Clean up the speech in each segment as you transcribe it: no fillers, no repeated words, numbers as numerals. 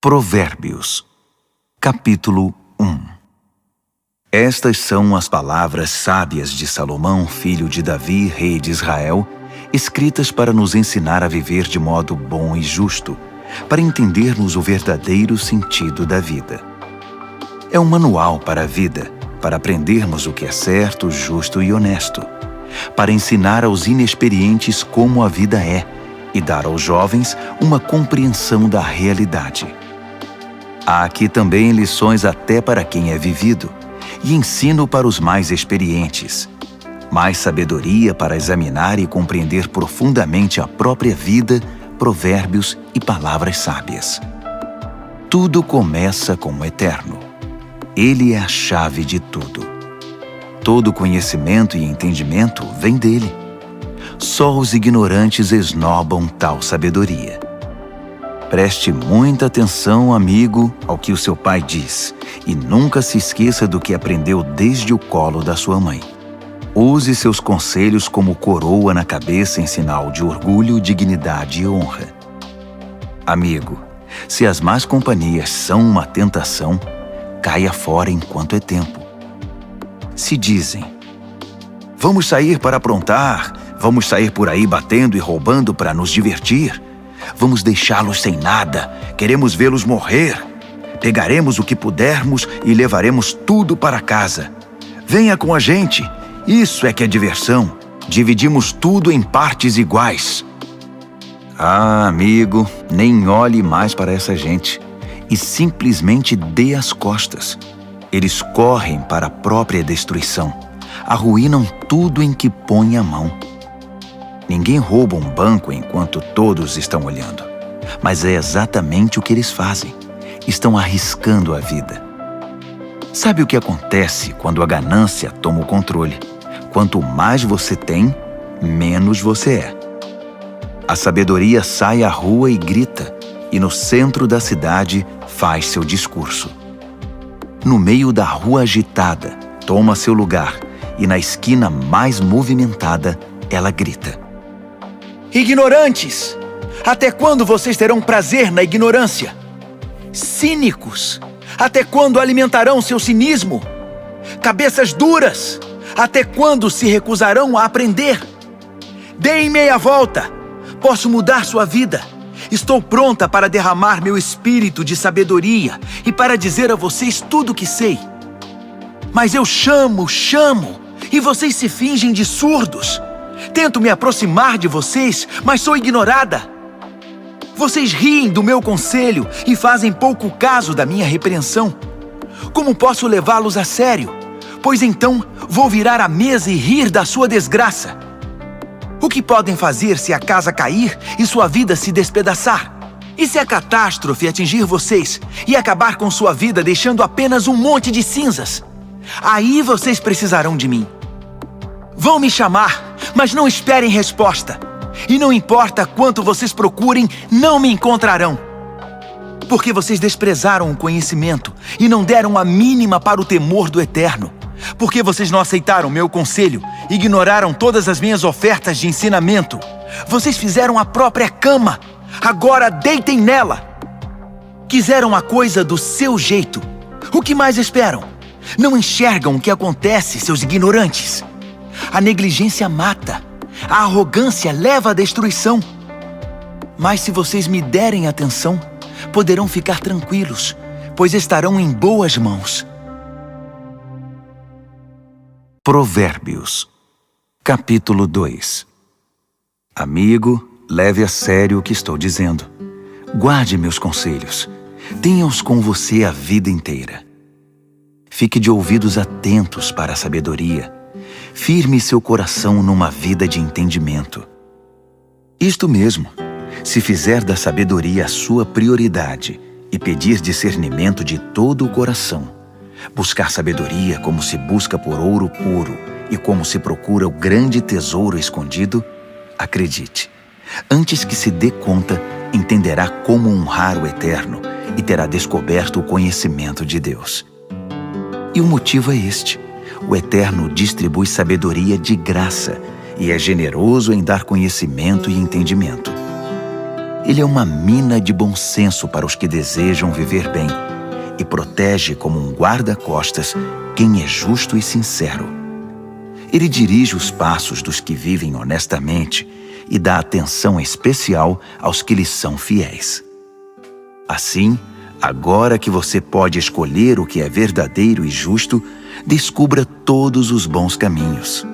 Provérbios, capítulo 1. Estas são as palavras sábias de Salomão, filho de Davi, rei de Israel, escritas para nos ensinar a viver de modo bom e justo, para entendermos o verdadeiro sentido da vida. É um manual para a vida, para aprendermos o que é certo, justo e honesto, para ensinar aos inexperientes como a vida é e dar aos jovens uma compreensão da realidade. Há aqui também lições até para quem é vivido, e ensino para os mais experientes. Mais sabedoria para examinar e compreender profundamente a própria vida, provérbios e palavras sábias. Tudo começa com o Eterno. Ele é a chave de tudo. Todo conhecimento e entendimento vem dele. Só os ignorantes esnobam tal sabedoria. Preste muita atenção, amigo, ao que o seu pai diz, e nunca se esqueça do que aprendeu desde o colo da sua mãe. Use seus conselhos como coroa na cabeça em sinal de orgulho, dignidade e honra. Amigo, se as más companhias são uma tentação, caia fora enquanto é tempo. Se dizem: vamos sair para aprontar, vamos sair por aí batendo e roubando para nos divertir, vamos deixá-los sem nada, queremos vê-los morrer. Pegaremos o que pudermos e levaremos tudo para casa. Venha com a gente, isso é que é diversão. Dividimos tudo em partes iguais. Ah, amigo, nem olhe mais para essa gente e simplesmente dê as costas. Eles correm para a própria destruição, arruinam tudo em que põe a mão. Ninguém rouba um banco enquanto todos estão olhando, mas é exatamente o que eles fazem. Estão arriscando a vida. Sabe o que acontece quando a ganância toma o controle? Quanto mais você tem, menos você é. A sabedoria sai à rua e grita, e no centro da cidade faz seu discurso. No meio da rua agitada, toma seu lugar, e na esquina mais movimentada, ela grita: ignorantes! Até quando vocês terão prazer na ignorância? Cínicos! Até quando alimentarão seu cinismo? Cabeças duras! Até quando se recusarão a aprender? Deem meia volta! Posso mudar sua vida! Estou pronta para derramar meu espírito de sabedoria e para dizer a vocês tudo o que sei. Mas eu chamo, e vocês se fingem de surdos. Tento me aproximar de vocês, mas sou ignorada. Vocês riem do meu conselho e fazem pouco caso da minha repreensão. Como posso levá-los a sério? Pois então vou virar a mesa e rir da sua desgraça. O que podem fazer se a casa cair e sua vida se despedaçar? E se a catástrofe atingir vocês e acabar com sua vida deixando apenas um monte de cinzas? Aí vocês precisarão de mim. Vão me chamar, mas não esperem resposta. E não importa quanto vocês procurem, não me encontrarão. Porque vocês desprezaram o conhecimento e não deram a mínima para o temor do Eterno. Porque vocês não aceitaram meu conselho, ignoraram todas as minhas ofertas de ensinamento. Vocês fizeram a própria cama, agora deitem nela. Quiseram a coisa do seu jeito. O que mais esperam? Não enxergam o que acontece, seus ignorantes. A negligência mata. A arrogância leva à destruição. Mas se vocês me derem atenção, poderão ficar tranquilos, pois estarão em boas mãos. Provérbios, capítulo 2. Amigo, leve a sério o que estou dizendo. Guarde meus conselhos. Tenha-os com você a vida inteira. Fique de ouvidos atentos para a sabedoria. Firme seu coração numa vida de entendimento. Isto mesmo, se fizer da sabedoria a sua prioridade e pedir discernimento de todo o coração, buscar sabedoria como se busca por ouro puro e como se procura o grande tesouro escondido, acredite, antes que se dê conta, entenderá como honrar o Eterno e terá descoberto o conhecimento de Deus. E o motivo é este: o Eterno distribui sabedoria de graça e é generoso em dar conhecimento e entendimento. Ele é uma mina de bom senso para os que desejam viver bem e protege como um guarda-costas quem é justo e sincero. Ele dirige os passos dos que vivem honestamente e dá atenção especial aos que lhes são fiéis. Assim, agora que você pode escolher o que é verdadeiro e justo, descubra todos os bons caminhos.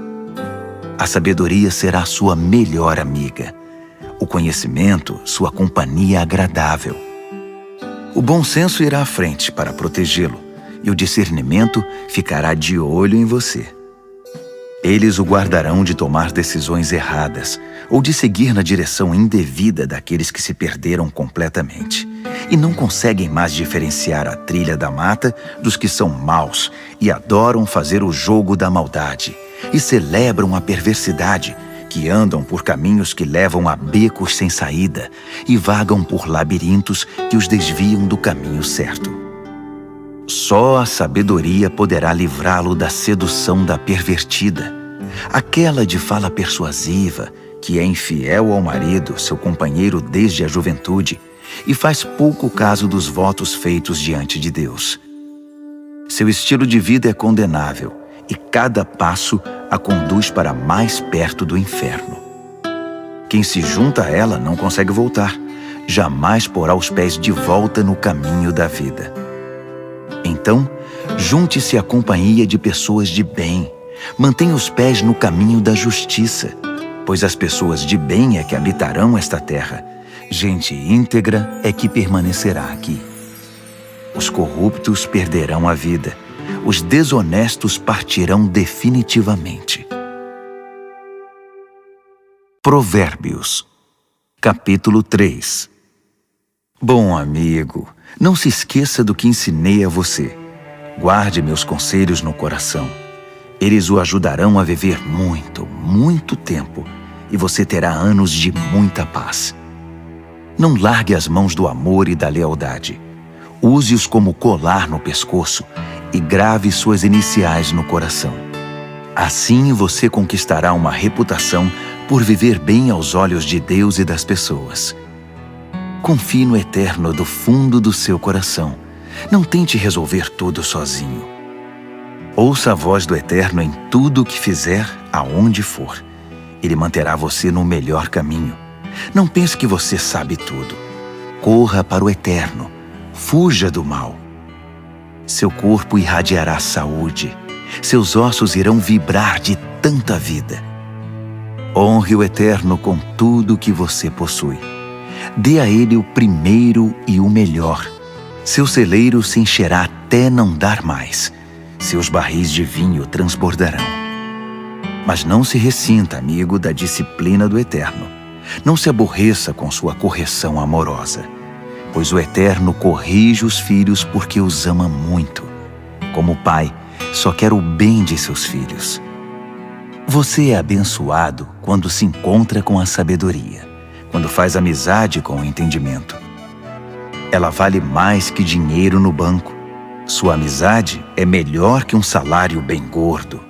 A sabedoria será sua melhor amiga. O conhecimento, sua companhia agradável. O bom senso irá à frente para protegê-lo, e o discernimento ficará de olho em você. Eles o guardarão de tomar decisões erradas ou de seguir na direção indevida daqueles que se perderam completamente e não conseguem mais diferenciar a trilha da mata dos que são maus e adoram fazer o jogo da maldade e celebram a perversidade, que andam por caminhos que levam a becos sem saída e vagam por labirintos que os desviam do caminho certo. Só a sabedoria poderá livrá-lo da sedução da pervertida, aquela de fala persuasiva, que é infiel ao marido, seu companheiro desde a juventude, e faz pouco caso dos votos feitos diante de Deus. Seu estilo de vida é condenável, e cada passo a conduz para mais perto do inferno. Quem se junta a ela não consegue voltar, jamais porá os pés de volta no caminho da vida. Então, junte-se à companhia de pessoas de bem, mantenha os pés no caminho da justiça, pois as pessoas de bem é que habitarão esta terra, gente íntegra é que permanecerá aqui. Os corruptos perderão a vida, os desonestos partirão definitivamente. Provérbios, capítulo 3. Bom amigo, não se esqueça do que ensinei a você. Guarde meus conselhos no coração. Eles o ajudarão a viver muito, muito tempo, e você terá anos de muita paz. Não largue as mãos do amor e da lealdade. Use-os como colar no pescoço e grave suas iniciais no coração. Assim você conquistará uma reputação por viver bem aos olhos de Deus e das pessoas. Confie no Eterno do fundo do seu coração. Não tente resolver tudo sozinho. Ouça a voz do Eterno em tudo o que fizer, aonde for. Ele manterá você no melhor caminho. Não pense que você sabe tudo. Corra para o Eterno. Fuja do mal. Seu corpo irradiará saúde. Seus ossos irão vibrar de tanta vida. Honre o Eterno com tudo o que você possui. Dê a Ele o primeiro e o melhor. Seu celeiro se encherá até não dar mais. Seus barris de vinho transbordarão. Mas não se ressinta, amigo, da disciplina do Eterno. Não se aborreça com sua correção amorosa, pois o Eterno corrige os filhos porque os ama muito. Como pai, só quer o bem de seus filhos. Você é abençoado quando se encontra com a sabedoria, quando faz amizade com o entendimento. Ela vale mais que dinheiro no banco. Sua amizade é melhor que um salário bem gordo.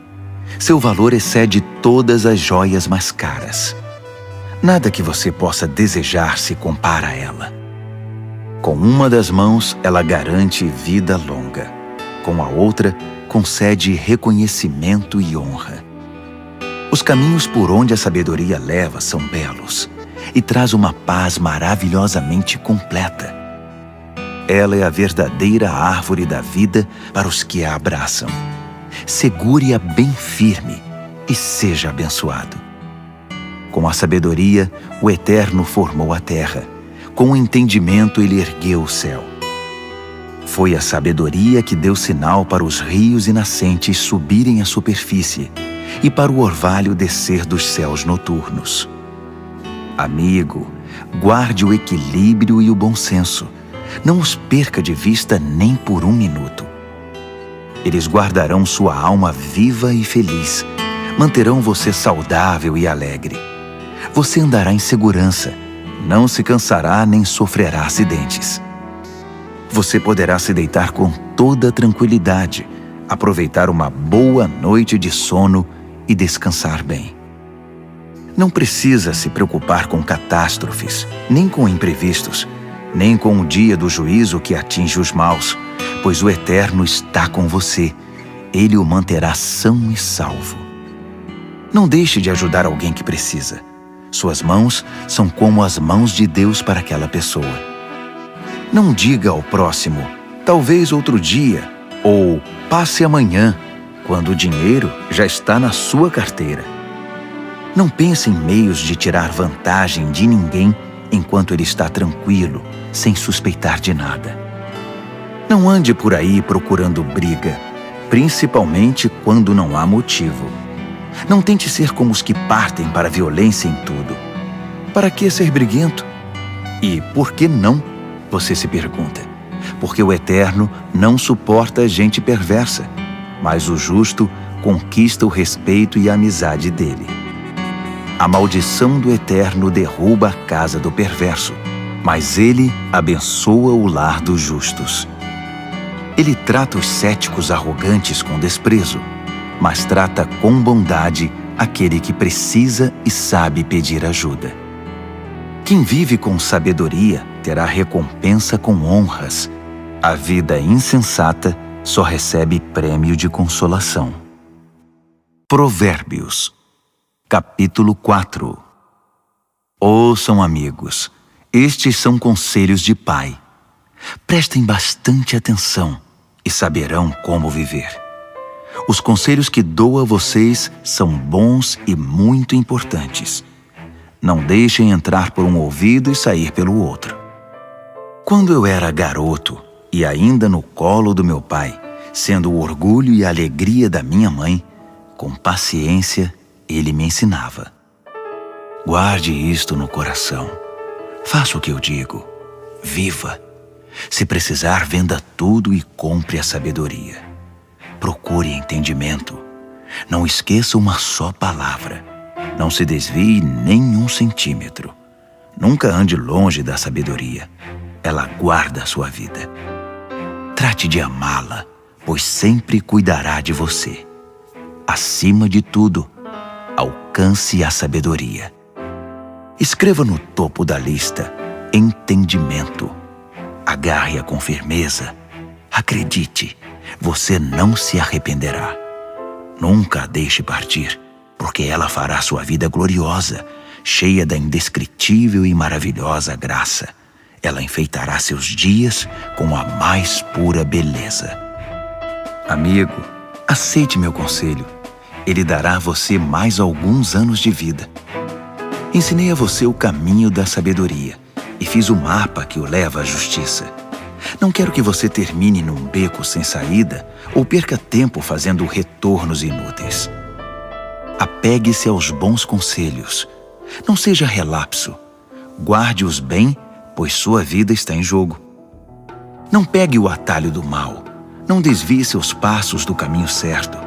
Seu valor excede todas as joias mais caras. Nada que você possa desejar se compara a ela. Com uma das mãos, ela garante vida longa. Com a outra, concede reconhecimento e honra. Os caminhos por onde a sabedoria leva são belos e traz uma paz maravilhosamente completa. Ela é a verdadeira árvore da vida para os que a abraçam. Segure-a bem firme e seja abençoado. Com a sabedoria, o Eterno formou a terra. Com o entendimento, ele ergueu o céu. Foi a sabedoria que deu sinal para os rios e nascentes subirem à superfície e para o orvalho descer dos céus noturnos. Amigo, guarde o equilíbrio e o bom senso. Não os perca de vista nem por um minuto. Eles guardarão sua alma viva e feliz. Manterão você saudável e alegre. Você andará em segurança. Não se cansará nem sofrerá acidentes. Você poderá se deitar com toda tranquilidade, aproveitar uma boa noite de sono e descansar bem. Não precisa se preocupar com catástrofes, nem com imprevistos, nem com o dia do juízo que atinge os maus, pois o Eterno está com você. Ele o manterá são e salvo. Não deixe de ajudar alguém que precisa. Suas mãos são como as mãos de Deus para aquela pessoa. Não diga ao próximo, talvez outro dia, ou passe amanhã, quando o dinheiro já está na sua carteira. Não pense em meios de tirar vantagem de ninguém enquanto ele está tranquilo, sem suspeitar de nada. Não ande por aí procurando briga, principalmente quando não há motivo. Não tente ser como os que partem para a violência em tudo. Para que ser briguento? E por que não? Você se pergunta. Porque o Eterno não suporta gente perversa, mas o justo conquista o respeito e a amizade dele. A maldição do Eterno derruba a casa do perverso, mas ele abençoa o lar dos justos. Ele trata os céticos arrogantes com desprezo, mas trata com bondade aquele que precisa e sabe pedir ajuda. Quem vive com sabedoria terá recompensa com honras. A vida insensata só recebe prêmio de consolação. Provérbios, capítulo 4. Ouçam, amigos, estes são conselhos de pai. Prestem bastante atenção e saberão como viver. Os conselhos que dou a vocês são bons e muito importantes. Não deixem entrar por um ouvido e sair pelo outro. Quando eu era garoto e ainda no colo do meu pai, sendo o orgulho e a alegria da minha mãe, com paciência ele me ensinava. Guarde isto no coração. Faça o que eu digo. Viva. Se precisar, venda tudo e compre a sabedoria. Procure entendimento. Não esqueça uma só palavra. Não se desvie nem um centímetro. Nunca ande longe da sabedoria. Ela guarda a sua vida. Trate de amá-la, pois sempre cuidará de você. Acima de tudo, alcance a sabedoria. Escreva no topo da lista entendimento. Agarre-a com firmeza. Acredite, você não se arrependerá. Nunca a deixe partir, porque ela fará sua vida gloriosa, cheia da indescritível e maravilhosa graça. Ela enfeitará seus dias com a mais pura beleza. Amigo, aceite meu conselho. Ele dará a você mais alguns anos de vida. Ensinei a você o caminho da sabedoria e fiz o mapa que o leva à justiça. Não quero que você termine num beco sem saída ou perca tempo fazendo retornos inúteis. Apegue-se aos bons conselhos. Não seja relapso. Guarde-os bem, pois sua vida está em jogo. Não pegue o atalho do mal. Não desvie seus passos do caminho certo.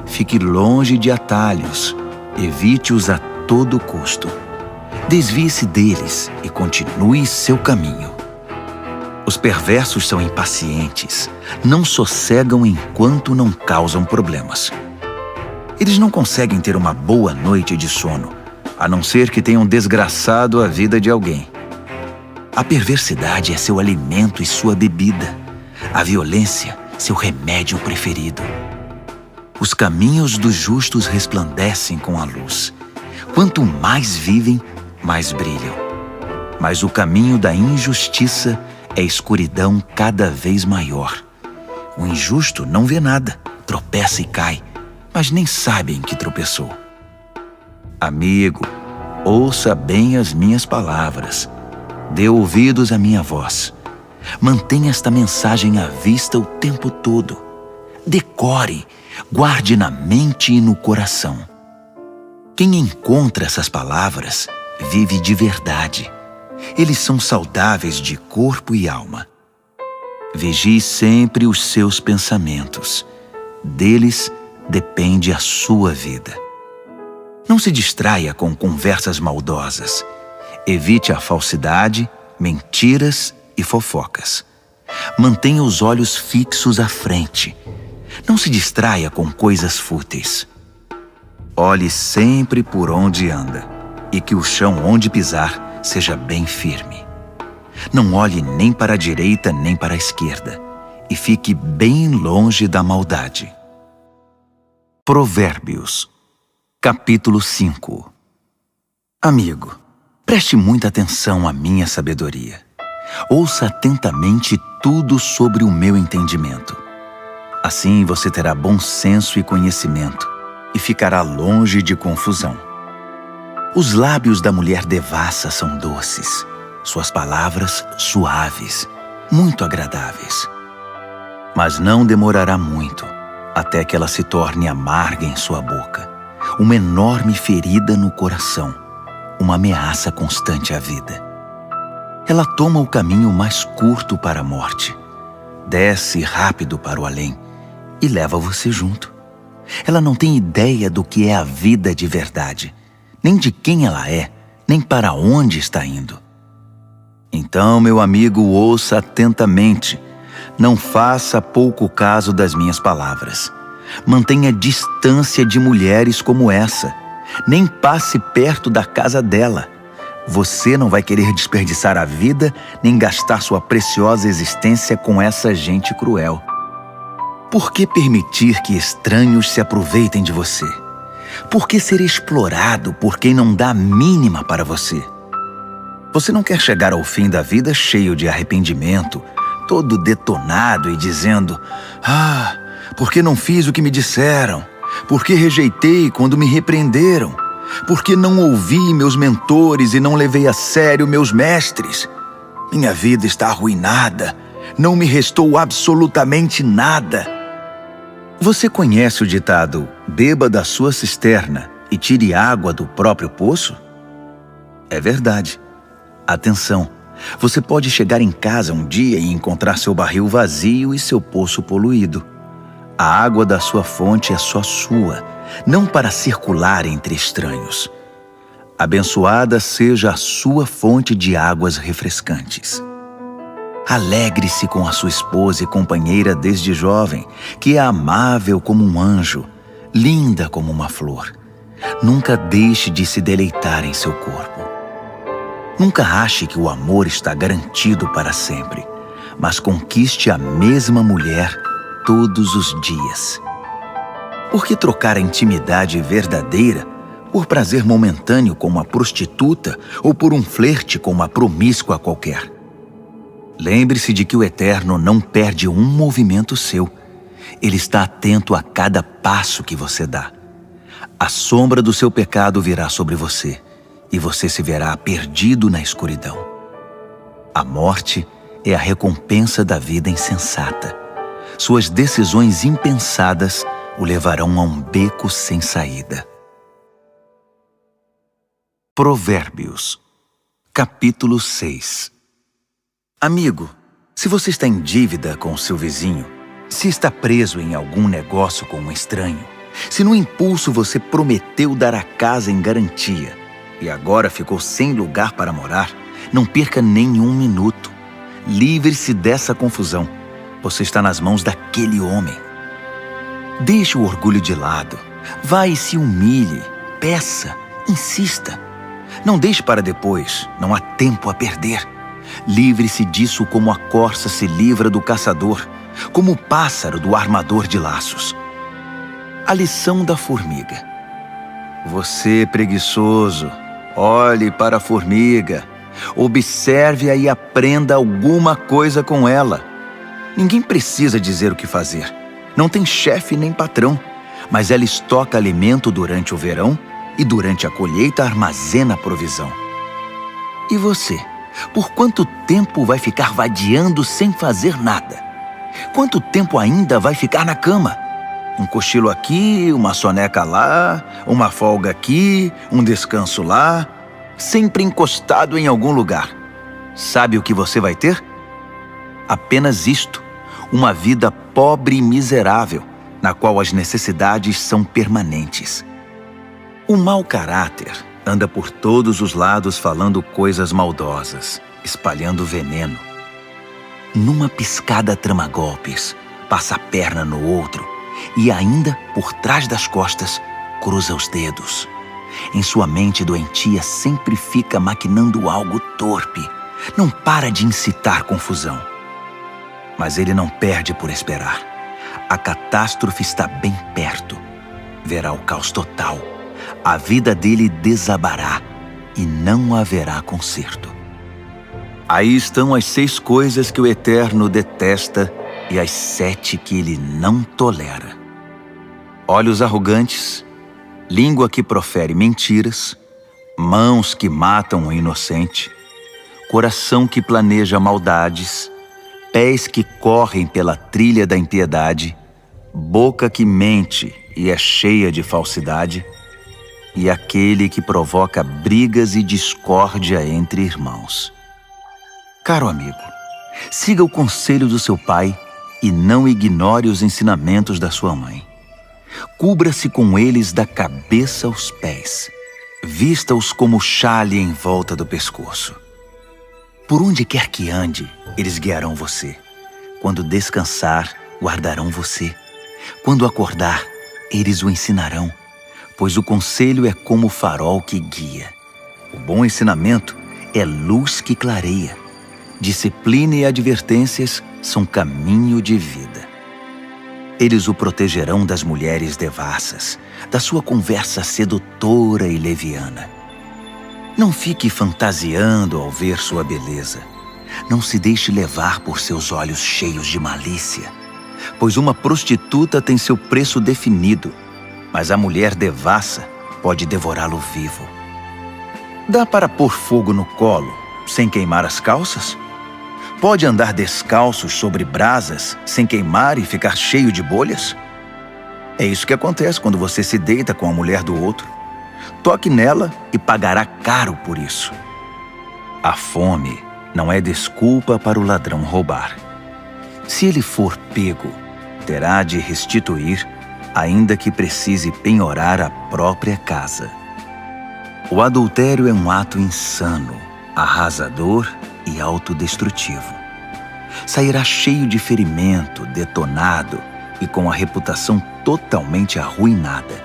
Fique longe de atalhos. Evite-os a todo custo. Desvie-se deles e continue seu caminho. Os perversos são impacientes, não sossegam enquanto não causam problemas. Eles não conseguem ter uma boa noite de sono, a não ser que tenham desgraçado a vida de alguém. A perversidade é seu alimento e sua bebida. A violência, seu remédio preferido. Os caminhos dos justos resplandecem com a luz. Quanto mais vivem, mais brilham. Mas o caminho da injustiça é escuridão cada vez maior. O injusto não vê nada, tropeça e cai, mas nem sabe em que tropeçou. Amigo, ouça bem as minhas palavras. Dê ouvidos à minha voz. Mantenha esta mensagem à vista o tempo todo. Decore, guarde na mente e no coração. Quem encontra essas palavras vive de verdade. Eles são saudáveis de corpo e alma. Vigie sempre os seus pensamentos. Deles depende a sua vida. Não se distraia com conversas maldosas. Evite a falsidade, mentiras e fofocas. Mantenha os olhos fixos à frente. Não se distraia com coisas fúteis. Olhe sempre por onde anda. e que o chão onde pisar seja bem firme. Não olhe nem para a direita nem para a esquerda, e fique bem longe da maldade. Provérbios, capítulo 5. Amigo, preste muita atenção à minha sabedoria. Ouça atentamente tudo sobre o meu entendimento. Assim você terá bom senso e conhecimento, e ficará longe de confusão. Os lábios da mulher devassa são doces, suas palavras suaves, muito agradáveis. Mas não demorará muito, até que ela se torne amarga em sua boca, uma enorme ferida no coração, uma ameaça constante à vida. Ela toma o caminho mais curto para a morte, desce rápido para o além e leva você junto. Ela não tem ideia do que é a vida de verdade, nem de quem ela é, nem para onde está indo. Então, meu amigo, ouça atentamente. Não faça pouco caso das minhas palavras. Mantenha distância de mulheres como essa. Nem passe perto da casa dela. Você não vai querer desperdiçar a vida nem gastar sua preciosa existência com essa gente cruel. Por que permitir que estranhos se aproveitem de você? Por que ser explorado por quem não dá a mínima para você? Você não quer chegar ao fim da vida cheio de arrependimento, todo detonado e dizendo: "Ah, por que não fiz o que me disseram? Por que rejeitei quando me repreenderam? Por que não ouvi meus mentores e não levei a sério meus mestres? Minha vida está arruinada, não me restou absolutamente nada." Você conhece o ditado, beba da sua cisterna e tire água do próprio poço? É verdade. Atenção, você pode chegar em casa um dia e encontrar seu barril vazio e seu poço poluído. A água da sua fonte é só sua, não para circular entre estranhos. Abençoada seja a sua fonte de águas refrescantes. Alegre-se com a sua esposa e companheira desde jovem, que é amável como um anjo, linda como uma flor. Nunca deixe de se deleitar em seu corpo. Nunca ache que o amor está garantido para sempre, mas conquiste a mesma mulher todos os dias. Por que trocar a intimidade verdadeira por prazer momentâneo com uma prostituta ou por um flerte com uma promíscua qualquer? Lembre-se de que o Eterno não perde um movimento seu. Ele está atento a cada passo que você dá. A sombra do seu pecado virá sobre você, e você se verá perdido na escuridão. A morte é a recompensa da vida insensata. Suas decisões impensadas o levarão a um beco sem saída. Provérbios, capítulo 6. Amigo, se você está em dívida com o seu vizinho, se está preso em algum negócio com um estranho, se no impulso você prometeu dar a casa em garantia e agora ficou sem lugar para morar, não perca nenhum minuto. Livre-se dessa confusão. Você está nas mãos daquele homem. Deixe o orgulho de lado. Vá e se humilhe. Peça. Insista. Não deixe para depois. Não há tempo a perder. Livre-se disso como a corça se livra do caçador, como o pássaro do armador de laços. A lição da formiga. Você, preguiçoso, olhe para a formiga. Observe-a e aprenda alguma coisa com ela. Ninguém precisa dizer o que fazer. Não tem chefe nem patrão, mas ela estoca alimento durante o verão e durante a colheita armazena a provisão. E você? Por quanto tempo vai ficar vadiando sem fazer nada? Quanto tempo ainda vai ficar na cama? Um cochilo aqui, uma soneca lá, uma folga aqui, um descanso lá, sempre encostado em algum lugar. Sabe o que você vai ter? Apenas isto, uma vida pobre e miserável, na qual as necessidades são permanentes. O mau caráter anda por todos os lados falando coisas maldosas, espalhando veneno. Numa piscada trama golpes, passa a perna no outro e ainda, por trás das costas, cruza os dedos. Em sua mente doentia sempre fica maquinando algo torpe. Não para de incitar confusão. Mas ele não perde por esperar. A catástrofe está bem perto. Verá o caos total. A vida dele desabará e não haverá conserto. Aí estão as 6 coisas que o Eterno detesta e as 7 que ele não tolera: olhos arrogantes, língua que profere mentiras, mãos que matam o inocente, coração que planeja maldades, pés que correm pela trilha da impiedade, boca que mente e é cheia de falsidade, e aquele que provoca brigas e discórdia entre irmãos. Caro amigo, siga o conselho do seu pai e não ignore os ensinamentos da sua mãe. Cubra-se com eles da cabeça aos pés. Vista-os como xale em volta do pescoço. Por onde quer que ande, eles guiarão você. Quando descansar, guardarão você. Quando acordar, eles o ensinarão, pois o conselho é como o farol que guia. O bom ensinamento é luz que clareia. Disciplina e advertências são caminho de vida. Eles o protegerão das mulheres devassas, da sua conversa sedutora e leviana. Não fique fantasiando ao ver sua beleza. Não se deixe levar por seus olhos cheios de malícia, pois uma prostituta tem seu preço definido, mas a mulher devassa pode devorá-lo vivo. Dá para pôr fogo no colo sem queimar as calças? Pode andar descalços sobre brasas sem queimar e ficar cheio de bolhas? É isso que acontece quando você se deita com a mulher do outro. Toque nela e pagará caro por isso. A fome não é desculpa para o ladrão roubar. Se ele for pego, terá de restituir, ainda que precise penhorar a própria casa. O adultério é um ato insano, arrasador e autodestrutivo. Sairá cheio de ferimento, detonado e com a reputação totalmente arruinada,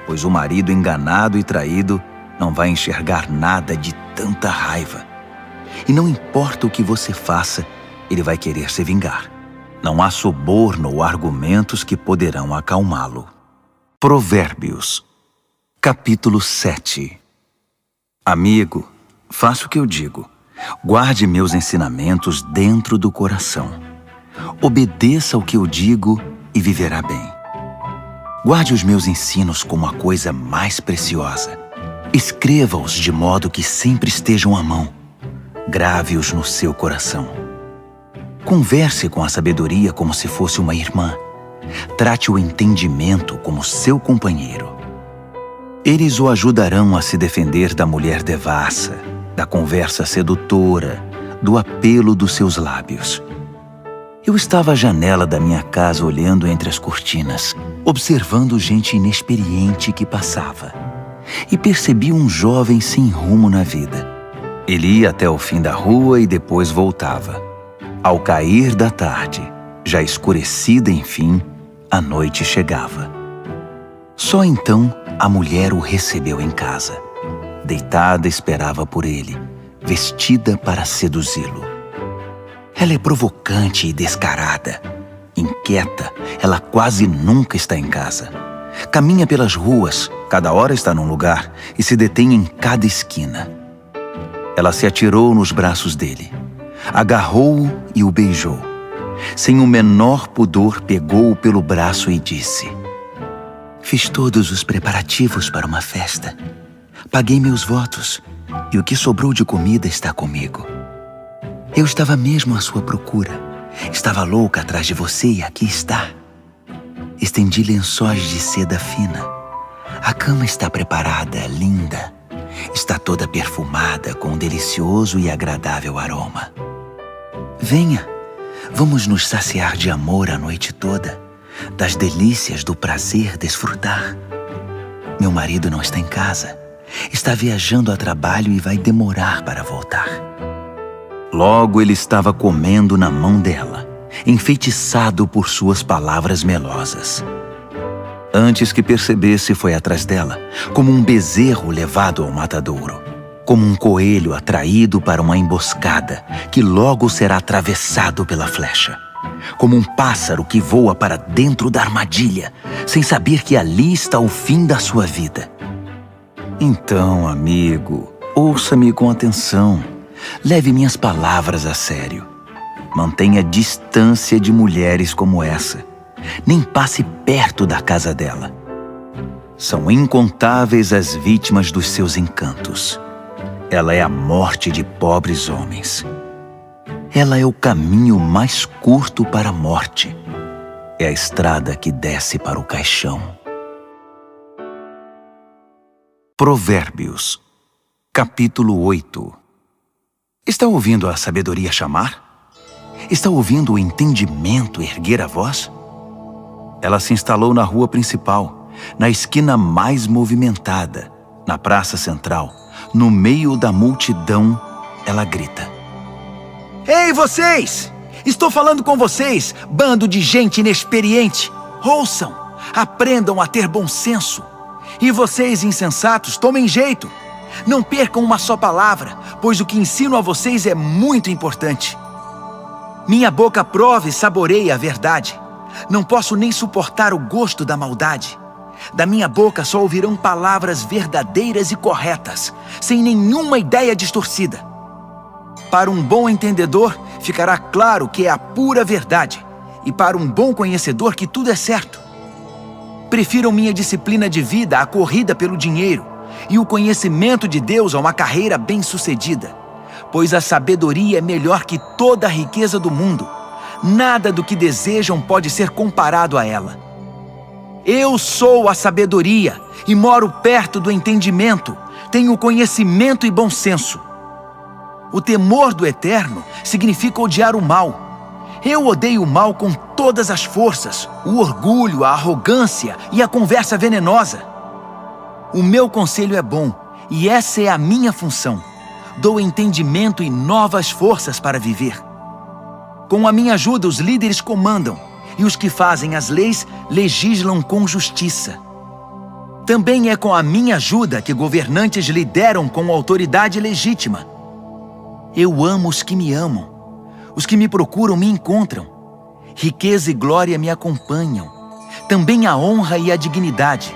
pois o marido enganado e traído não vai enxergar nada de tanta raiva. E não importa o que você faça, ele vai querer se vingar. Não há suborno ou argumentos que poderão acalmá-lo. Provérbios, capítulo 7. Amigo, faça o que eu digo. Guarde meus ensinamentos dentro do coração. Obedeça ao que eu digo e viverá bem. Guarde os meus ensinos como a coisa mais preciosa. Escreva-os de modo que sempre estejam à mão. Grave-os no seu coração. Converse com a sabedoria como se fosse uma irmã. Trate o entendimento como seu companheiro. Eles o ajudarão a se defender da mulher devassa, da conversa sedutora, do apelo dos seus lábios. Eu estava à janela da minha casa olhando entre as cortinas, observando gente inexperiente que passava. E percebi um jovem sem rumo na vida. Ele ia até o fim da rua e depois voltava. Ao cair da tarde, já escurecida enfim, a noite chegava. Só então a mulher o recebeu em casa. Deitada esperava por ele, vestida para seduzi-lo. Ela é provocante e descarada. Inquieta, ela quase nunca está em casa. Caminha pelas ruas, cada hora está num lugar e se detém em cada esquina. Ela se atirou nos braços dele, agarrou-o e o beijou. Sem o menor pudor, pegou-o pelo braço e disse: "Fiz todos os preparativos para uma festa. Paguei meus votos e o que sobrou de comida está comigo. Eu estava mesmo à sua procura. Estava louca atrás de você e aqui está. Estendi lençóis de seda fina. A cama está preparada, linda. Está toda perfumada com um delicioso e agradável aroma. Venha, vamos nos saciar de amor a noite toda, das delícias do prazer desfrutar. Meu marido não está em casa. Está viajando a trabalho e vai demorar para voltar." Logo ele estava comendo na mão dela, enfeitiçado por suas palavras melosas. Antes que percebesse, foi atrás dela, como um bezerro levado ao matadouro, como um coelho atraído para uma emboscada, que logo será atravessado pela flecha, como um pássaro que voa para dentro da armadilha, sem saber que ali está o fim da sua vida. Então, amigo, ouça-me com atenção. Leve minhas palavras a sério. Mantenha distância de mulheres como essa. Nem passe perto da casa dela. São incontáveis as vítimas dos seus encantos. Ela é a morte de pobres homens. Ela é o caminho mais curto para a morte. É a estrada que desce para o caixão. Provérbios, capítulo 8. Está ouvindo a sabedoria chamar? Está ouvindo o entendimento erguer a voz? Ela se instalou na rua principal, na esquina mais movimentada, na praça central. No meio da multidão, ela grita: Ei, vocês! Estou falando com vocês, bando de gente inexperiente. Ouçam, aprendam a ter bom senso. E vocês, insensatos, tomem jeito. Não percam uma só palavra, pois o que ensino a vocês é muito importante. Minha boca prova e saboreia a verdade. Não posso nem suportar o gosto da maldade. Da minha boca só ouvirão palavras verdadeiras e corretas, sem nenhuma ideia distorcida. Para um bom entendedor, ficará claro que é a pura verdade, e para um bom conhecedor que tudo é certo. Prefiram minha disciplina de vida à corrida pelo dinheiro, e o conhecimento de Deus a uma carreira bem-sucedida, pois a sabedoria é melhor que toda a riqueza do mundo. Nada do que desejam pode ser comparado a ela. Eu sou a sabedoria e moro perto do entendimento. Tenho conhecimento e bom senso. O temor do Eterno significa odiar o mal. Eu odeio o mal com todas as forças, o orgulho, a arrogância e a conversa venenosa. O meu conselho é bom e essa é a minha função. Dou entendimento e novas forças para viver. Com a minha ajuda, os líderes comandam, e os que fazem as leis legislam com justiça. Também é com a minha ajuda que governantes lideram com autoridade legítima. Eu amo os que me amam. Os que me procuram me encontram. Riqueza e glória me acompanham. Também a honra e a dignidade.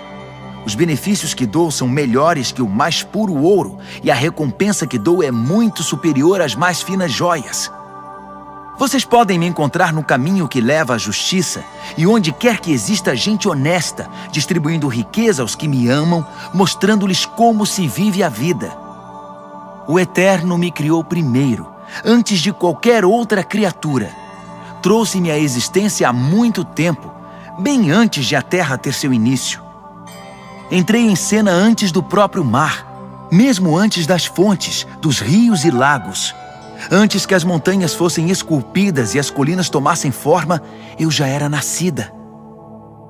Os benefícios que dou são melhores que o mais puro ouro, e a recompensa que dou é muito superior às mais finas joias. Vocês podem me encontrar no caminho que leva à justiça e onde quer que exista gente honesta, distribuindo riqueza aos que me amam, mostrando-lhes como se vive a vida. O Eterno me criou primeiro, antes de qualquer outra criatura. Trouxe-me à existência há muito tempo, bem antes de a terra ter seu início. Entrei em cena antes do próprio mar, mesmo antes das fontes, dos rios e lagos. Antes que as montanhas fossem esculpidas e as colinas tomassem forma, eu já era nascida.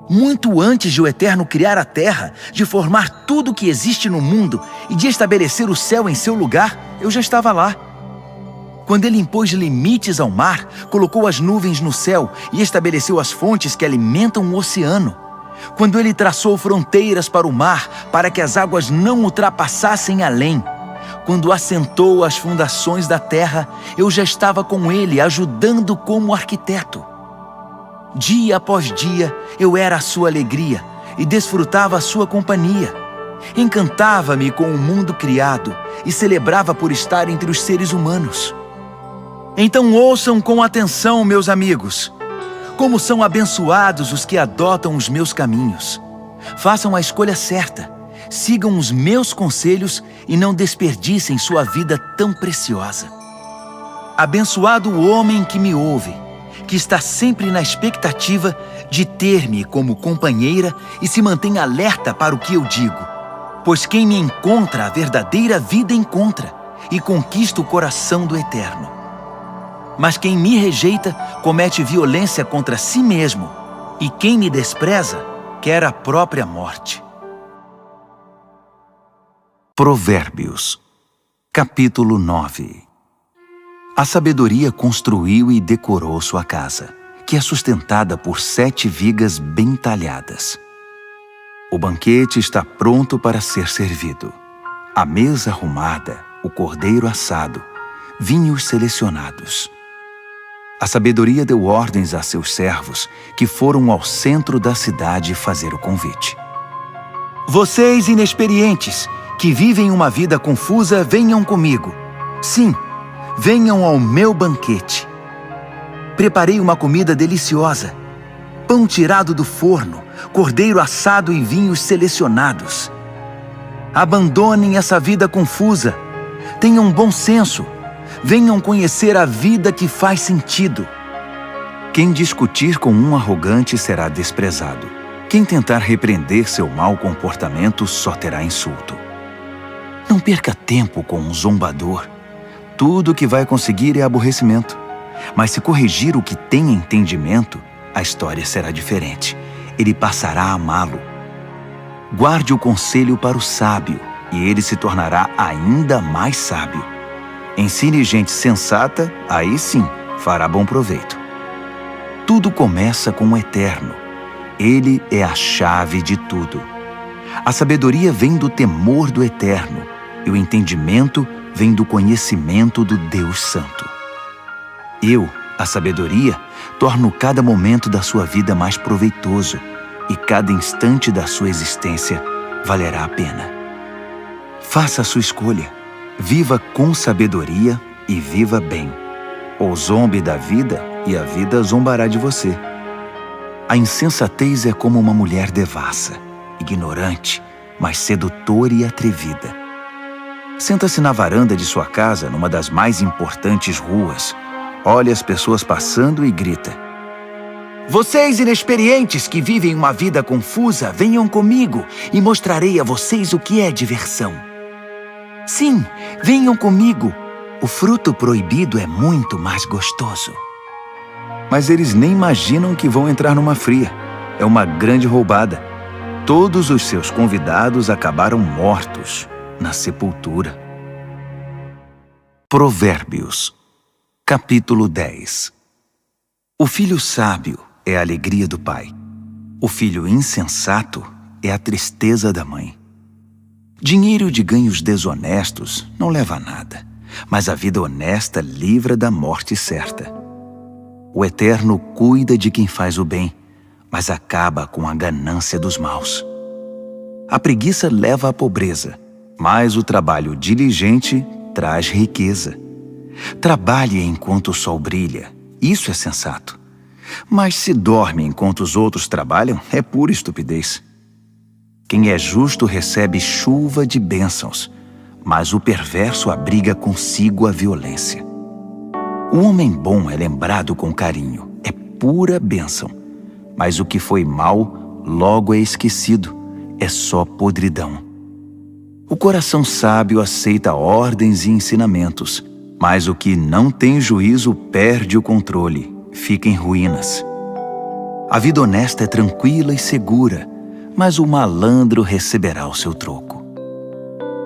Muito antes de o Eterno criar a terra, de formar tudo o que existe no mundo e de estabelecer o céu em seu lugar, eu já estava lá. Quando ele impôs limites ao mar, colocou as nuvens no céu e estabeleceu as fontes que alimentam o oceano. Quando ele traçou fronteiras para o mar, para que as águas não ultrapassassem além. Quando assentou as fundações da terra, eu já estava com ele, ajudando como arquiteto. Dia após dia, eu era a sua alegria e desfrutava a sua companhia. Encantava-me com o mundo criado e celebrava por estar entre os seres humanos. Então ouçam com atenção, meus amigos. Como são abençoados os que adotam os meus caminhos. Façam a escolha certa. Sigam os meus conselhos e não desperdicem sua vida tão preciosa. Abençoado o homem que me ouve, que está sempre na expectativa de ter-me como companheira e se mantém alerta para o que eu digo. Pois quem me encontra a verdadeira vida encontra e conquista o coração do Eterno. Mas quem me rejeita comete violência contra si mesmo, e quem me despreza quer a própria morte. Provérbios, capítulo 9. A sabedoria construiu e decorou sua casa, que é sustentada por 7 vigas bem talhadas. O banquete está pronto para ser servido. A mesa arrumada, o cordeiro assado, vinhos selecionados. A sabedoria deu ordens a seus servos, que foram ao centro da cidade fazer o convite. Vocês inexperientes, que vivem uma vida confusa, venham comigo. Sim, venham ao meu banquete. Preparei uma comida deliciosa. Pão tirado do forno, cordeiro assado e vinhos selecionados. Abandonem essa vida confusa. Tenham bom senso. Venham conhecer a vida que faz sentido. Quem discutir com um arrogante será desprezado. Quem tentar repreender seu mau comportamento só terá insulto. Não perca tempo com um zombador. Tudo o que vai conseguir é aborrecimento. Mas se corrigir o que tem entendimento, a história será diferente. Ele passará a amá-lo. Guarde o conselho para o sábio, e ele se tornará ainda mais sábio. Ensine gente sensata, aí sim fará bom proveito. Tudo começa com o Eterno. Ele é a chave de tudo. A sabedoria vem do temor do Eterno, e o entendimento vem do conhecimento do Deus Santo. Eu, a sabedoria, torno cada momento da sua vida mais proveitoso, e cada instante da sua existência valerá a pena. Faça a sua escolha. Viva com sabedoria e viva bem. Ou zombe da vida e a vida zombará de você. A insensatez é como uma mulher devassa, ignorante, mas sedutora e atrevida. Senta-se na varanda de sua casa, numa das mais importantes ruas, olha as pessoas passando e grita: Vocês inexperientes que vivem uma vida confusa, venham comigo e mostrarei a vocês o que é diversão. Sim, venham comigo. O fruto proibido é muito mais gostoso. Mas eles nem imaginam que vão entrar numa fria. É uma grande roubada. Todos os seus convidados acabaram mortos na sepultura. Provérbios, capítulo 10. O filho sábio é a alegria do pai. O filho insensato é a tristeza da mãe. Dinheiro de ganhos desonestos não leva a nada, mas a vida honesta livra da morte certa. O Eterno cuida de quem faz o bem, mas acaba com a ganância dos maus. A preguiça leva à pobreza, mas o trabalho diligente traz riqueza. Trabalhe enquanto o sol brilha, isso é sensato. Mas se dorme enquanto os outros trabalham, é pura estupidez. Quem é justo recebe chuva de bênçãos, mas o perverso abriga consigo a violência. O homem bom é lembrado com carinho, é pura bênção, mas o que foi mal logo é esquecido, é só podridão. O coração sábio aceita ordens e ensinamentos, mas o que não tem juízo perde o controle, fica em ruínas. A vida honesta é tranquila e segura, mas o malandro receberá o seu troco.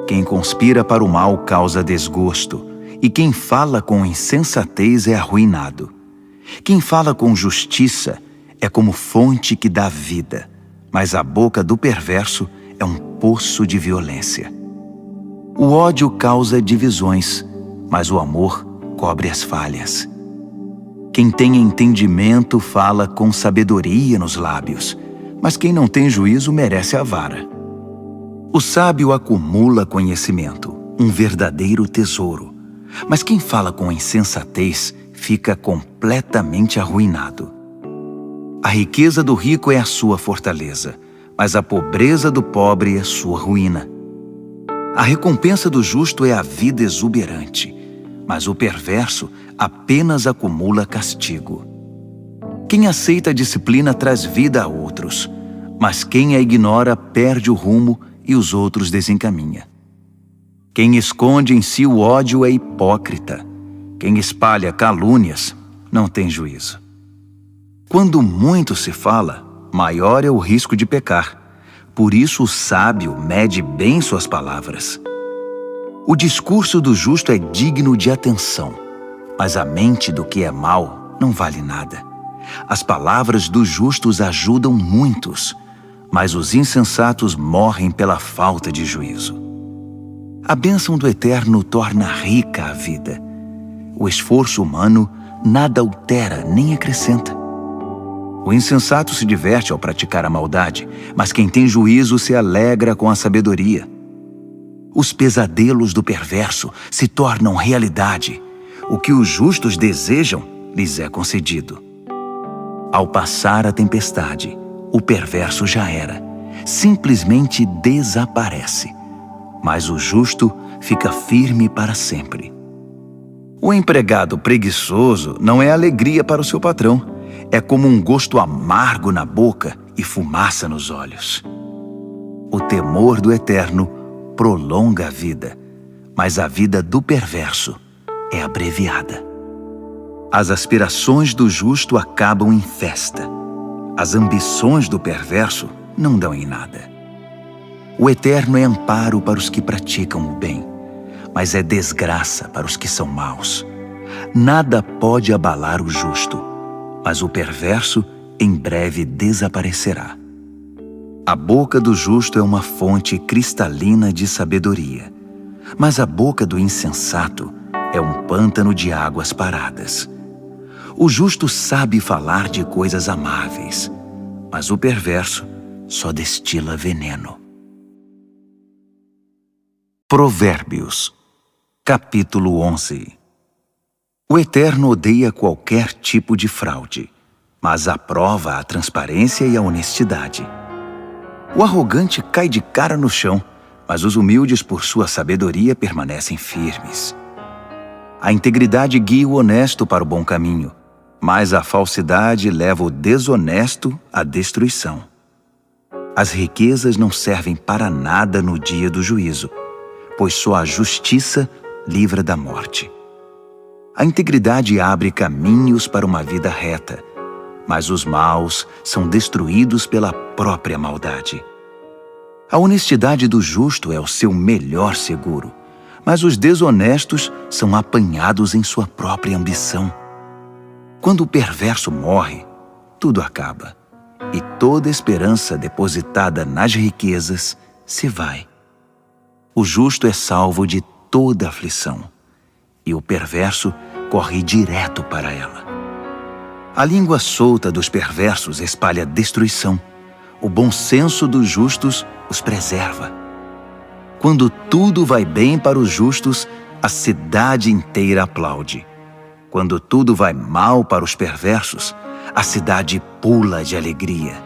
Quem conspira para o mal causa desgosto, e quem fala com insensatez é arruinado. Quem fala com justiça é como fonte que dá vida, mas a boca do perverso é um poço de violência. O ódio causa divisões, mas o amor cobre as falhas. Quem tem entendimento fala com sabedoria nos lábios, mas quem não tem juízo merece a vara. O sábio acumula conhecimento, um verdadeiro tesouro, mas quem fala com insensatez fica completamente arruinado. A riqueza do rico é a sua fortaleza, mas a pobreza do pobre é sua ruína. A recompensa do justo é a vida exuberante, mas o perverso apenas acumula castigo. Quem aceita a disciplina traz vida a outros, mas quem a ignora perde o rumo e os outros desencaminha. Quem esconde em si o ódio é hipócrita. Quem espalha calúnias não tem juízo. Quando muito se fala, maior é o risco de pecar. Por isso o sábio mede bem suas palavras. O discurso do justo é digno de atenção, mas a mente do que é mau não vale nada. As palavras dos justos ajudam muitos, mas os insensatos morrem pela falta de juízo. A bênção do Eterno torna rica a vida. O esforço humano nada altera nem acrescenta. O insensato se diverte ao praticar a maldade, mas quem tem juízo se alegra com a sabedoria. Os pesadelos do perverso se tornam realidade. O que os justos desejam lhes é concedido. Ao passar a tempestade, o perverso já era, simplesmente desaparece. Mas o justo fica firme para sempre. O empregado preguiçoso não é alegria para o seu patrão. É como um gosto amargo na boca e fumaça nos olhos. O temor do Eterno prolonga a vida, mas a vida do perverso é abreviada. As aspirações do justo acabam em festa. As ambições do perverso não dão em nada. O Eterno é amparo para os que praticam o bem, mas é desgraça para os que são maus. Nada pode abalar o justo, mas o perverso em breve desaparecerá. A boca do justo é uma fonte cristalina de sabedoria, mas a boca do insensato é um pântano de águas paradas. O justo sabe falar de coisas amáveis, mas o perverso só destila veneno. Provérbios, capítulo 11. O Eterno odeia qualquer tipo de fraude, mas aprova a transparência e a honestidade. O arrogante cai de cara no chão, mas os humildes, por sua sabedoria, permanecem firmes. A integridade guia o honesto para o bom caminho, mas a falsidade leva o desonesto à destruição. As riquezas não servem para nada no dia do juízo, pois só a justiça livra da morte. A integridade abre caminhos para uma vida reta, mas os maus são destruídos pela própria maldade. A honestidade do justo é o seu melhor seguro, mas os desonestos são apanhados em sua própria ambição. Quando o perverso morre, tudo acaba, e toda esperança depositada nas riquezas se vai. O justo é salvo de toda aflição, e o perverso corre direto para ela. A língua solta dos perversos espalha destruição. O bom senso dos justos os preserva. Quando tudo vai bem para os justos, a cidade inteira aplaude. Quando tudo vai mal para os perversos, a cidade pula de alegria.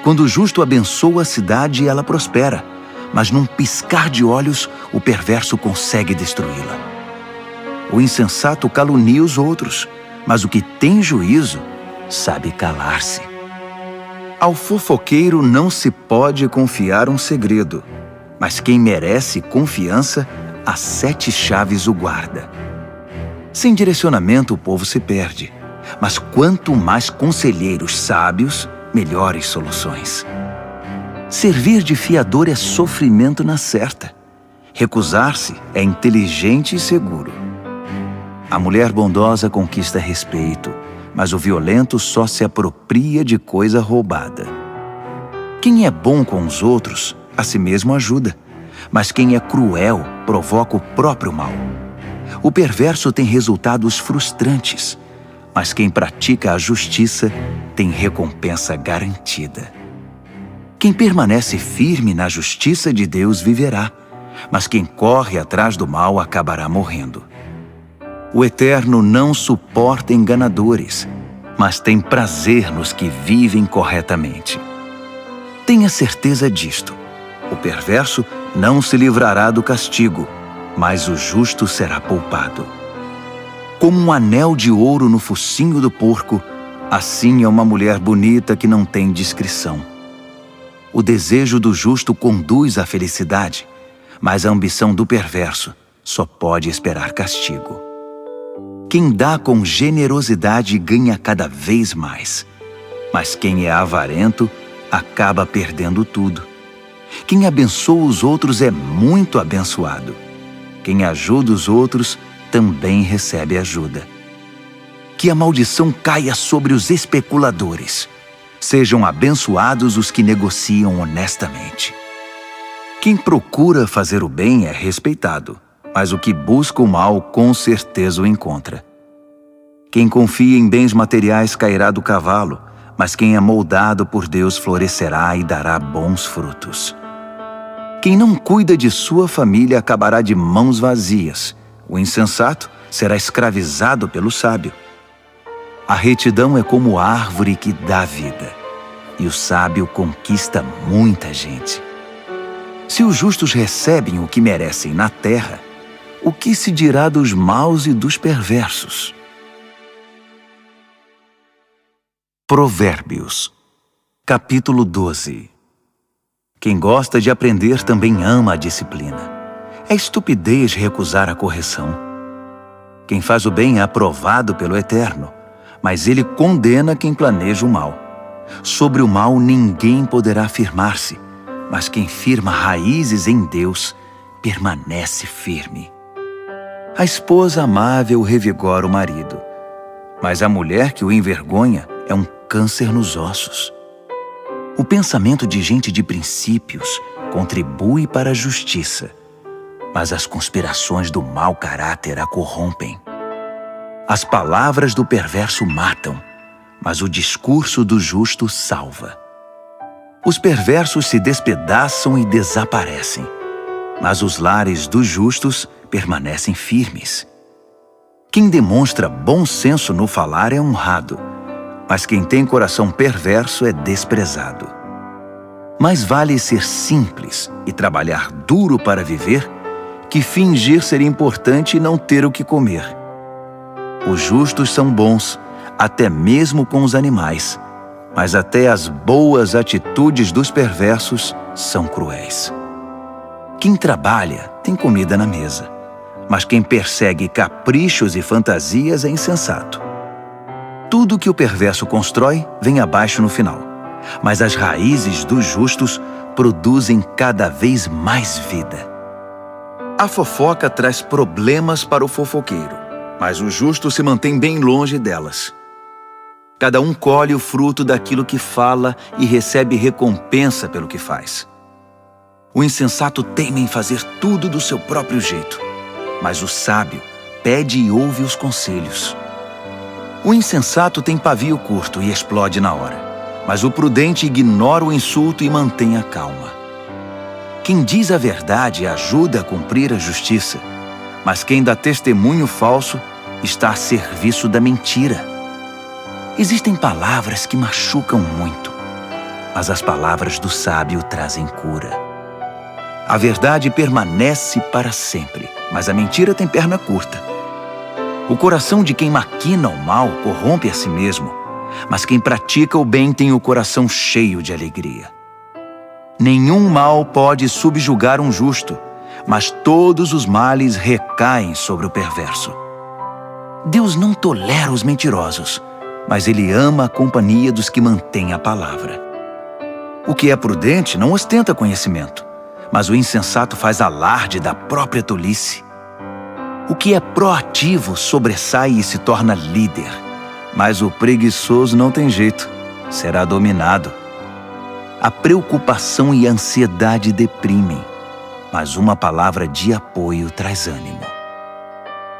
Quando o justo abençoa a cidade, ela prospera, mas num piscar de olhos, o perverso consegue destruí-la. O insensato calunia os outros, mas o que tem juízo sabe calar-se. Ao fofoqueiro não se pode confiar um segredo, mas quem merece confiança, as 7 chaves o guarda. Sem direcionamento o povo se perde, mas quanto mais conselheiros sábios, melhores soluções. Servir de fiador é sofrimento na certa. Recusar-se é inteligente e seguro. A mulher bondosa conquista respeito, mas o violento só se apropria de coisa roubada. Quem é bom com os outros, a si mesmo ajuda, mas quem é cruel provoca o próprio mal. O perverso tem resultados frustrantes, mas quem pratica a justiça tem recompensa garantida. Quem permanece firme na justiça de Deus viverá, mas quem corre atrás do mal acabará morrendo. O Eterno não suporta enganadores, mas tem prazer nos que vivem corretamente. Tenha certeza disto: o perverso não se livrará do castigo, mas o justo será poupado. Como um anel de ouro no focinho do porco, assim é uma mulher bonita que não tem discrição. O desejo do justo conduz à felicidade, mas a ambição do perverso só pode esperar castigo. Quem dá com generosidade ganha cada vez mais, mas quem é avarento acaba perdendo tudo. Quem abençoa os outros é muito abençoado. Quem ajuda os outros também recebe ajuda. Que a maldição caia sobre os especuladores, Sejam abençoados os que negociam honestamente. Quem procura fazer o bem é respeitado, mas o que busca o mal com certeza o encontra. Quem confia em bens materiais cairá do cavalo, mas quem é moldado por Deus florescerá e dará bons frutos. Quem não cuida de sua família acabará de mãos vazias. O insensato será escravizado pelo sábio. A retidão é como árvore que dá vida, e o sábio conquista muita gente. Se os justos recebem o que merecem na terra, o que se dirá dos maus e dos perversos? Provérbios, capítulo 12. Quem gosta de aprender também ama a disciplina. É estupidez recusar a correção. Quem faz o bem é aprovado pelo Eterno, mas ele condena quem planeja o mal. Sobre o mal ninguém poderá afirmar-se, mas quem firma raízes em Deus permanece firme. A esposa amável revigora o marido, mas a mulher que o envergonha é um câncer nos ossos. O pensamento de gente de princípios contribui para a justiça, mas as conspirações do mau caráter a corrompem. As palavras do perverso matam, mas o discurso do justo salva. Os perversos se despedaçam e desaparecem, mas os lares dos justos permanecem firmes. Quem demonstra bom senso no falar é honrado, mas quem tem coração perverso é desprezado. Mais vale ser simples e trabalhar duro para viver que fingir ser importante e não ter o que comer. Os justos são bons, até mesmo com os animais, mas até as boas atitudes dos perversos são cruéis. Quem trabalha tem comida na mesa, mas quem persegue caprichos e fantasias é insensato. Tudo que o perverso constrói vem abaixo no final, mas as raízes dos justos produzem cada vez mais vida. A fofoca traz problemas para o fofoqueiro, mas o justo se mantém bem longe delas. Cada um colhe o fruto daquilo que fala e recebe recompensa pelo que faz. O insensato teima em fazer tudo do seu próprio jeito, mas o sábio pede e ouve os conselhos. O insensato tem pavio curto e explode na hora, mas o prudente ignora o insulto e mantém a calma. Quem diz a verdade ajuda a cumprir a justiça, mas quem dá testemunho falso está a serviço da mentira. Existem palavras que machucam muito, mas as palavras do sábio trazem cura. A verdade permanece para sempre, mas a mentira tem perna curta. O coração de quem maquina o mal corrompe a si mesmo, mas quem pratica o bem tem o coração cheio de alegria. Nenhum mal pode subjugar um justo, mas todos os males recaem sobre o perverso. Deus não tolera os mentirosos, mas Ele ama a companhia dos que mantêm a palavra. O que é prudente não ostenta conhecimento, mas o insensato faz alarde da própria tolice. O que é proativo sobressai e se torna líder, mas o preguiçoso não tem jeito, será dominado. A preocupação e a ansiedade deprimem, mas uma palavra de apoio traz ânimo.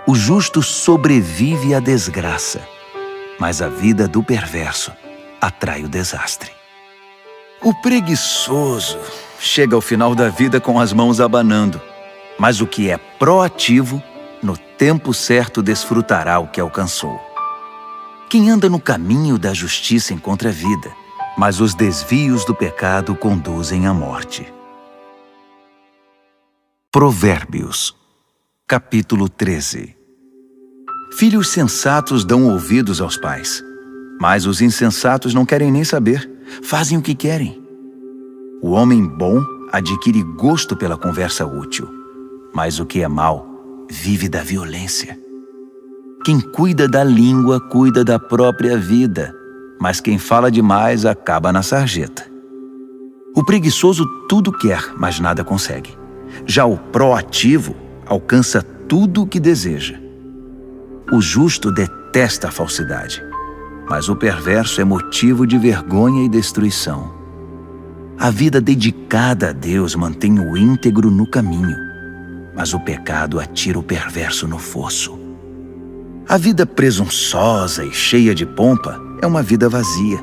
O justo sobrevive à desgraça, mas a vida do perverso atrai o desastre. O preguiçoso chega ao final da vida com as mãos abanando, mas o que é proativo, no tempo certo desfrutará o que alcançou. Quem anda no caminho da justiça encontra vida, mas os desvios do pecado conduzem à morte. Provérbios, capítulo 13. Filhos sensatos dão ouvidos aos pais, mas os insensatos não querem nem saber, fazem o que querem. O homem bom adquire gosto pela conversa útil, mas o que é mau vive da violência. Quem cuida da língua cuida da própria vida, mas quem fala demais acaba na sarjeta. O preguiçoso tudo quer, mas nada consegue. Já o proativo alcança tudo o que deseja. O justo detesta a falsidade, mas o perverso é motivo de vergonha e destruição. A vida dedicada a Deus mantém o íntegro no caminho, mas o pecado atira o perverso no fosso. A vida presunçosa e cheia de pompa é uma vida vazia,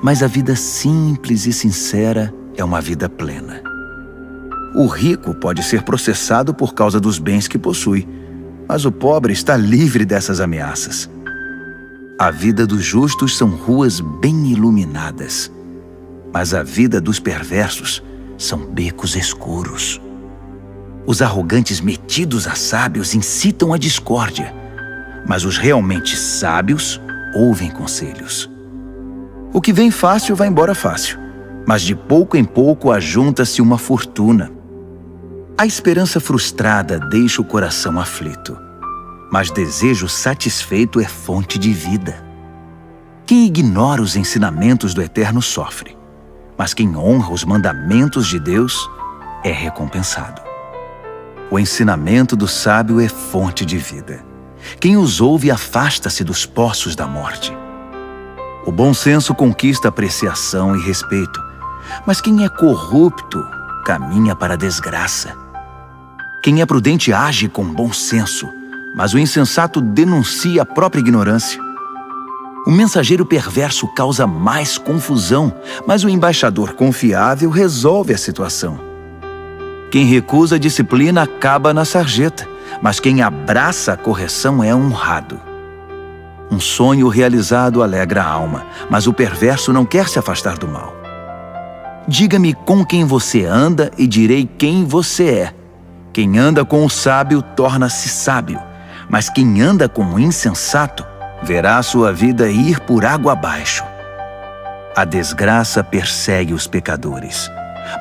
mas a vida simples e sincera é uma vida plena. O rico pode ser processado por causa dos bens que possui, mas o pobre está livre dessas ameaças. A vida dos justos são ruas bem iluminadas, mas a vida dos perversos são becos escuros. Os arrogantes metidos a sábios incitam a discórdia, mas os realmente sábios ouvem conselhos. O que vem fácil vai embora fácil, mas de pouco em pouco ajunta-se uma fortuna. A esperança frustrada deixa o coração aflito, mas desejo satisfeito é fonte de vida. Quem ignora os ensinamentos do Eterno sofre, mas quem honra os mandamentos de Deus é recompensado. O ensinamento do sábio é fonte de vida. Quem os ouve afasta-se dos poços da morte. O bom senso conquista apreciação e respeito, mas quem é corrupto caminha para a desgraça. Quem é prudente age com bom senso, mas o insensato denuncia a própria ignorância. O mensageiro perverso causa mais confusão, mas o embaixador confiável resolve a situação. Quem recusa a disciplina acaba na sarjeta, mas quem abraça a correção é honrado. Um sonho realizado alegra a alma, mas o perverso não quer se afastar do mal. Diga-me com quem você anda e direi quem você é. Quem anda com o sábio torna-se sábio, mas quem anda com o insensato verá sua vida ir por água abaixo. A desgraça persegue os pecadores,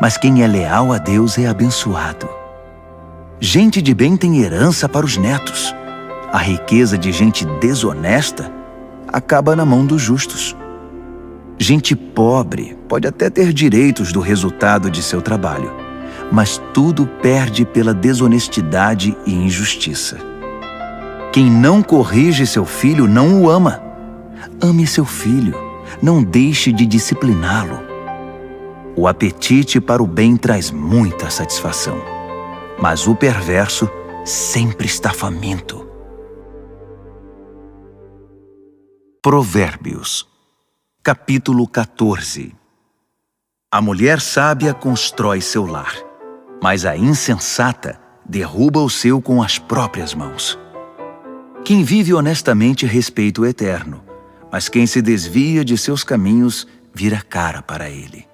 mas quem é leal a Deus é abençoado. Gente de bem tem herança para os netos. A riqueza de gente desonesta acaba na mão dos justos. Gente pobre pode até ter direitos do resultado de seu trabalho, mas tudo perde pela desonestidade e injustiça. Quem não corrige seu filho não o ama. Ame seu filho, não deixe de discipliná-lo. O apetite para o bem traz muita satisfação, mas o perverso sempre está faminto. Provérbios, capítulo 14. A mulher sábia constrói seu lar, mas a insensata derruba o seu com as próprias mãos. Quem vive honestamente respeita o Eterno, mas quem se desvia de seus caminhos vira cara para ele.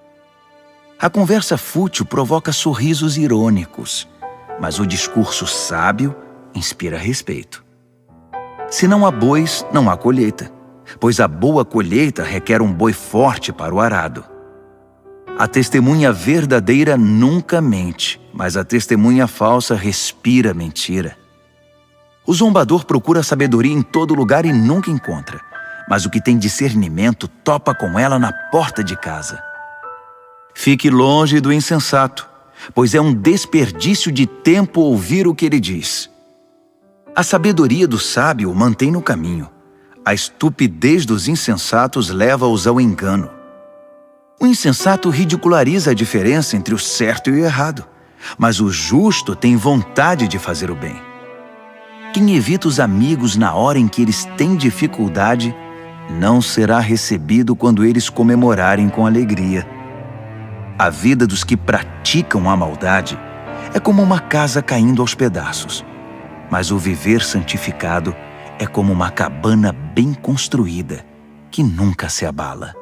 A conversa fútil provoca sorrisos irônicos, mas o discurso sábio inspira respeito. Se não há bois, não há colheita, pois a boa colheita requer um boi forte para o arado. A testemunha verdadeira nunca mente, mas a testemunha falsa respira mentira. O zombador procura sabedoria em todo lugar e nunca encontra, mas o que tem discernimento topa com ela na porta de casa. Fique longe do insensato, pois é um desperdício de tempo ouvir o que ele diz. A sabedoria do sábio o mantém no caminho. A estupidez dos insensatos leva-os ao engano. O insensato ridiculariza a diferença entre o certo e o errado, mas o justo tem vontade de fazer o bem. Quem evita os amigos na hora em que eles têm dificuldade, não será recebido quando eles comemorarem com alegria. A vida dos que praticam a maldade é como uma casa caindo aos pedaços, mas o viver santificado é como uma cabana bem construída, que nunca se abala.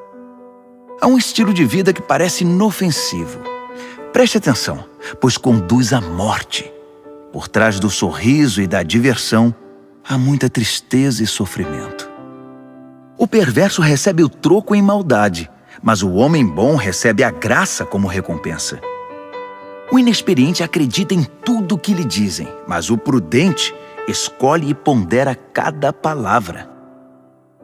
Há um estilo de vida que parece inofensivo. Preste atenção, pois conduz à morte. Por trás do sorriso e da diversão, há muita tristeza e sofrimento. O perverso recebe o troco em maldade, mas o homem bom recebe a graça como recompensa. O inexperiente acredita em tudo o que lhe dizem, mas o prudente escolhe e pondera cada palavra.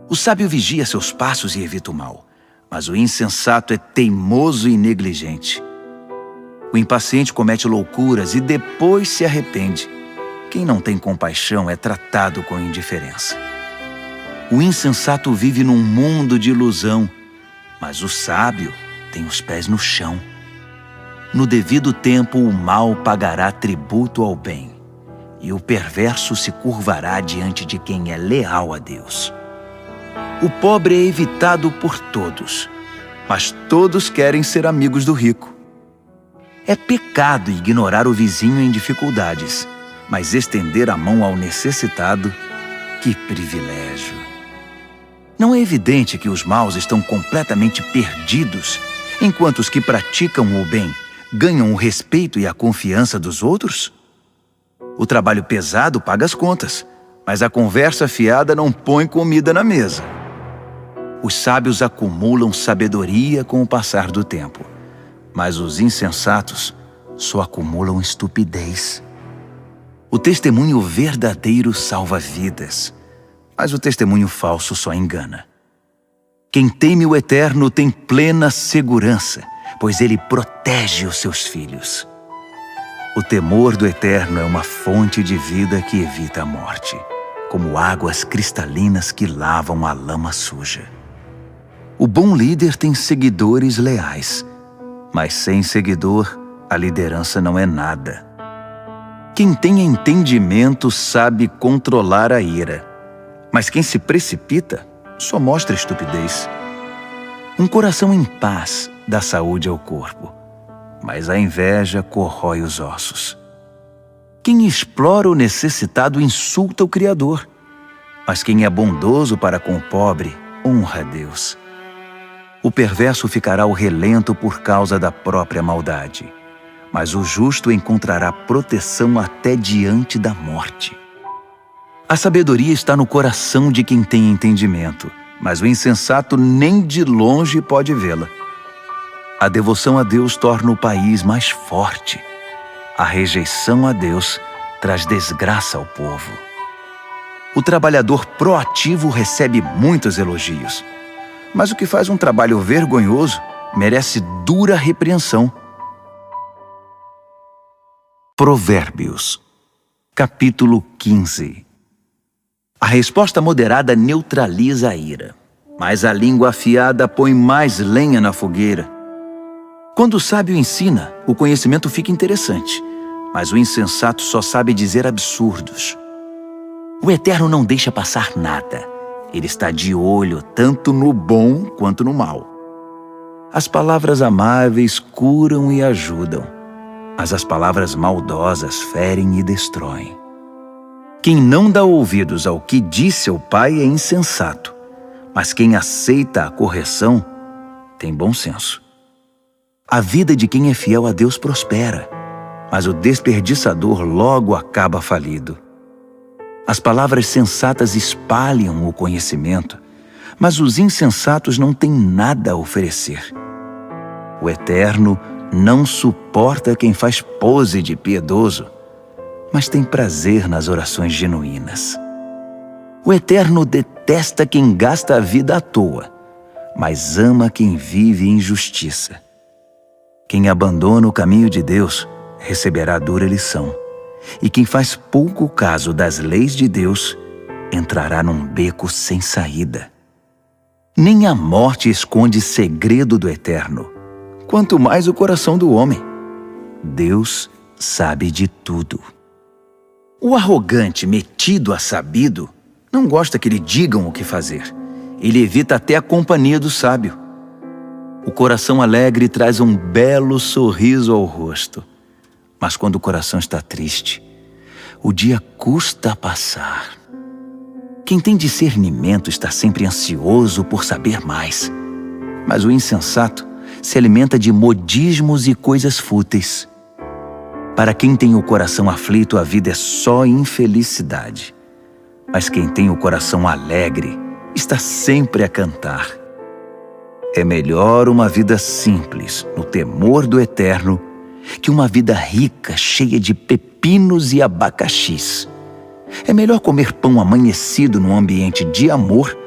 O sábio vigia seus passos e evita o mal, mas o insensato é teimoso e negligente. O impaciente comete loucuras e depois se arrepende. Quem não tem compaixão é tratado com indiferença. O insensato vive num mundo de ilusão, mas o sábio tem os pés no chão. No devido tempo, o mal pagará tributo ao bem, e o perverso se curvará diante de quem é leal a Deus. O pobre é evitado por todos, mas todos querem ser amigos do rico. É pecado ignorar o vizinho em dificuldades, mas estender a mão ao necessitado, que privilégio! Não é evidente que os maus estão completamente perdidos, enquanto os que praticam o bem ganham o respeito e a confiança dos outros? O trabalho pesado paga as contas, mas a conversa fiada não põe comida na mesa. Os sábios acumulam sabedoria com o passar do tempo, mas os insensatos só acumulam estupidez. O testemunho verdadeiro salva vidas, mas o testemunho falso só engana. Quem teme o Eterno tem plena segurança, pois ele protege os seus filhos. O temor do Eterno é uma fonte de vida que evita a morte, como águas cristalinas que lavam a lama suja. O bom líder tem seguidores leais, mas sem seguidor, a liderança não é nada. Quem tem entendimento sabe controlar a ira, mas quem se precipita só mostra estupidez. Um coração em paz dá saúde ao corpo, mas a inveja corrói os ossos. Quem explora o necessitado insulta o Criador, mas quem é bondoso para com o pobre honra a Deus. O perverso ficará ao relento por causa da própria maldade, mas o justo encontrará proteção até diante da morte. A sabedoria está no coração de quem tem entendimento, mas o insensato nem de longe pode vê-la. A devoção a Deus torna o país mais forte. A rejeição a Deus traz desgraça ao povo. O trabalhador proativo recebe muitos elogios, mas o que faz um trabalho vergonhoso merece dura repreensão. Provérbios, capítulo 15. A resposta moderada neutraliza a ira, mas a língua afiada põe mais lenha na fogueira. Quando o sábio ensina, o conhecimento fica interessante, mas o insensato só sabe dizer absurdos. O Eterno não deixa passar nada. Ele está de olho tanto no bom quanto no mal. As palavras amáveis curam e ajudam, mas as palavras maldosas ferem e destroem. Quem não dá ouvidos ao que diz seu pai é insensato, mas quem aceita a correção tem bom senso. A vida de quem é fiel a Deus prospera, mas o desperdiçador logo acaba falido. As palavras sensatas espalham o conhecimento, mas os insensatos não têm nada a oferecer. O Eterno não suporta quem faz pose de piedoso, mas tem prazer nas orações genuínas. O Eterno detesta quem gasta a vida à toa, mas ama quem vive em justiça. Quem abandona o caminho de Deus receberá dura lição, e quem faz pouco caso das leis de Deus entrará num beco sem saída. Nem a morte esconde segredo do Eterno, quanto mais o coração do homem. Deus sabe de tudo. O arrogante, metido a sabido, não gosta que lhe digam o que fazer. Ele evita até a companhia do sábio. O coração alegre traz um belo sorriso ao rosto, mas quando o coração está triste, o dia custa a passar. Quem tem discernimento está sempre ansioso por saber mais, mas o insensato se alimenta de modismos e coisas fúteis. Para quem tem o coração aflito, a vida é só infelicidade, mas quem tem o coração alegre está sempre a cantar. É melhor uma vida simples, no temor do Eterno, que uma vida rica, cheia de pepinos e abacaxis. É melhor comer pão amanhecido num ambiente de amor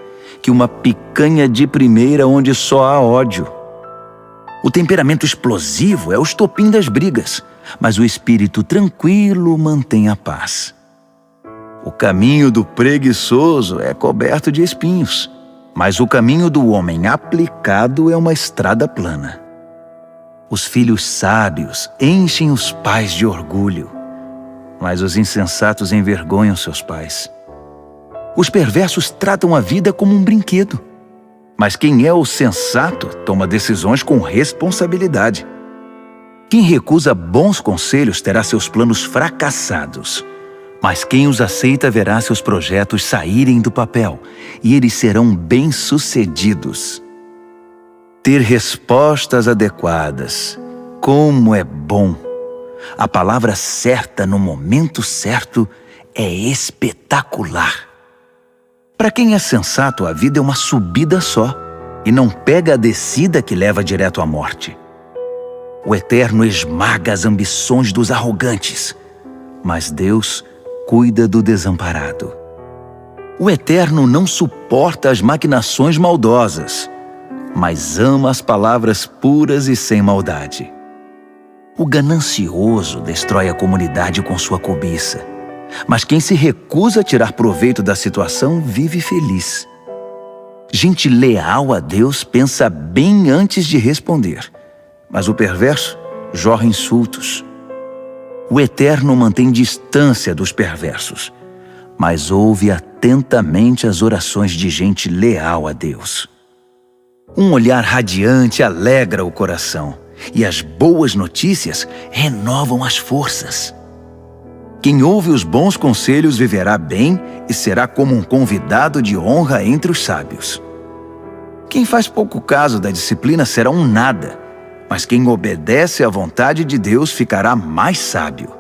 que uma picanha de primeira onde só há ódio. O temperamento explosivo é o estopim das brigas, mas o espírito tranquilo mantém a paz. O caminho do preguiçoso é coberto de espinhos, mas o caminho do homem aplicado é uma estrada plana. Os filhos sábios enchem os pais de orgulho, mas os insensatos envergonham seus pais. Os perversos tratam a vida como um brinquedo, mas quem é o sensato toma decisões com responsabilidade. Quem recusa bons conselhos terá seus planos fracassados, mas quem os aceita verá seus projetos saírem do papel e eles serão bem-sucedidos. Ter respostas adequadas, como é bom! A palavra certa no momento certo é espetacular. Para quem é sensato, a vida é uma subida só e não pega a descida que leva direto à morte. O Eterno esmaga as ambições dos arrogantes, mas Deus cuida do desamparado. O Eterno não suporta as maquinações maldosas, mas ama as palavras puras e sem maldade. O ganancioso destrói a comunidade com sua cobiça, mas quem se recusa a tirar proveito da situação vive feliz. Gente leal a Deus pensa bem antes de responder, mas o perverso jorra insultos. O Eterno mantém distância dos perversos, mas ouve atentamente as orações de gente leal a Deus. Um olhar radiante alegra o coração, e as boas notícias renovam as forças. Quem ouve os bons conselhos viverá bem e será como um convidado de honra entre os sábios. Quem faz pouco caso da disciplina será um nada, mas quem obedece à vontade de Deus ficará mais sábio.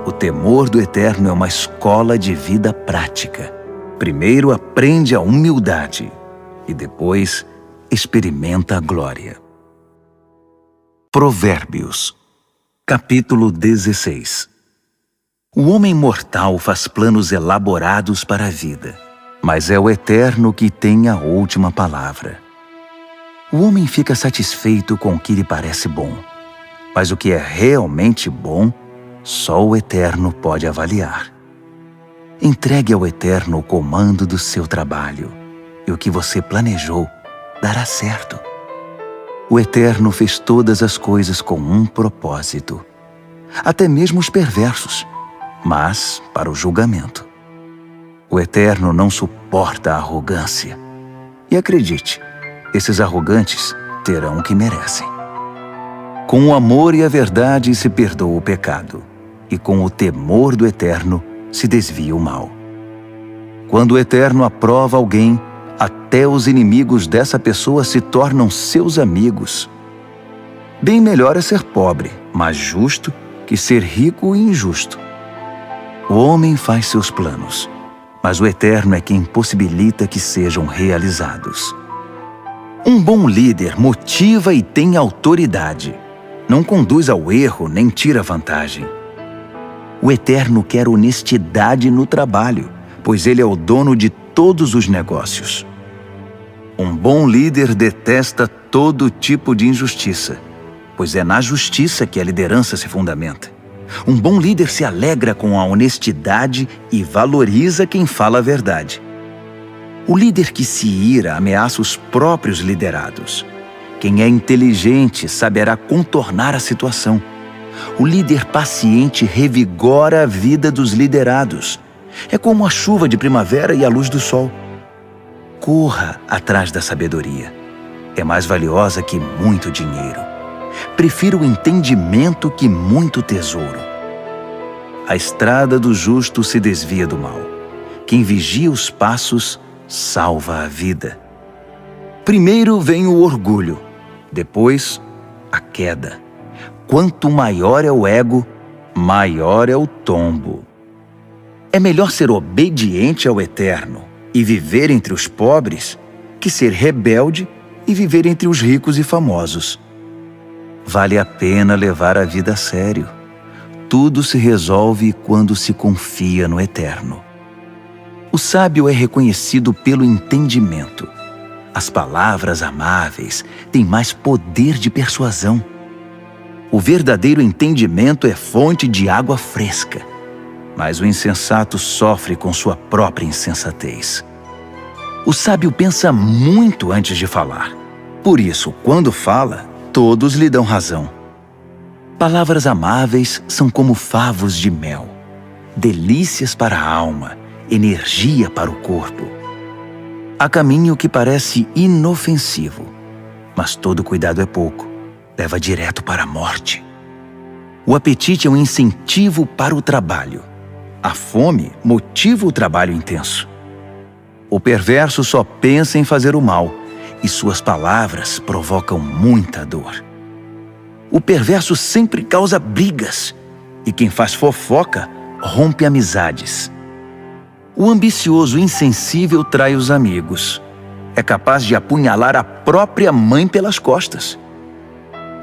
O temor do Eterno é uma escola de vida prática. Primeiro aprende a humildade e depois experimenta a glória. Provérbios, capítulo 16. O homem mortal faz planos elaborados para a vida, mas é o Eterno que tem a última palavra. O homem fica satisfeito com o que lhe parece bom, mas o que é realmente bom, só o Eterno pode avaliar. Entregue ao Eterno o comando do seu trabalho, e o que você planejou dará certo. O Eterno fez todas as coisas com um propósito, até mesmo os perversos, mas para o julgamento. O Eterno não suporta a arrogância. E acredite, esses arrogantes terão o que merecem. Com o amor e a verdade se perdoa o pecado, e com o temor do Eterno se desvia o mal. Quando o Eterno aprova alguém, até os inimigos dessa pessoa se tornam seus amigos. Bem melhor é ser pobre, mas justo, que ser rico e injusto. O homem faz seus planos, mas o Eterno é quem possibilita que sejam realizados. Um bom líder motiva e tem autoridade. Não conduz ao erro nem tira vantagem. O Eterno quer honestidade no trabalho, pois Ele é o dono de todos os negócios. Um bom líder detesta todo tipo de injustiça, pois é na justiça que a liderança se fundamenta. Um bom líder se alegra com a honestidade e valoriza quem fala a verdade. O líder que se ira ameaça os próprios liderados. Quem é inteligente saberá contornar a situação. O líder paciente revigora a vida dos liderados. É como a chuva de primavera e a luz do sol. Corra atrás da sabedoria. É mais valiosa que muito dinheiro. Prefiro o entendimento que muito tesouro. A estrada do justo se desvia do mal. Quem vigia os passos salva a vida. Primeiro vem o orgulho, depois a queda. Quanto maior é o ego, maior é o tombo. É melhor ser obediente ao Eterno e viver entre os pobres que ser rebelde e viver entre os ricos e famosos. Vale a pena levar a vida a sério. Tudo se resolve quando se confia no Eterno. O sábio é reconhecido pelo entendimento. As palavras amáveis têm mais poder de persuasão. O verdadeiro entendimento é fonte de água fresca. mas o insensato sofre com sua própria insensatez. O sábio pensa muito antes de falar. Por isso, quando fala, todos lhe dão razão. Palavras amáveis são como favos de mel, delícias para a alma, energia para o corpo. Há caminho que parece inofensivo, mas todo cuidado é pouco, leva direto para a morte. O apetite é um incentivo para o trabalho. A fome motiva o trabalho intenso. O perverso só pensa em fazer o mal, e suas palavras provocam muita dor. O perverso sempre causa brigas, e quem faz fofoca rompe amizades. O ambicioso insensível trai os amigos. É capaz de apunhalar a própria mãe pelas costas.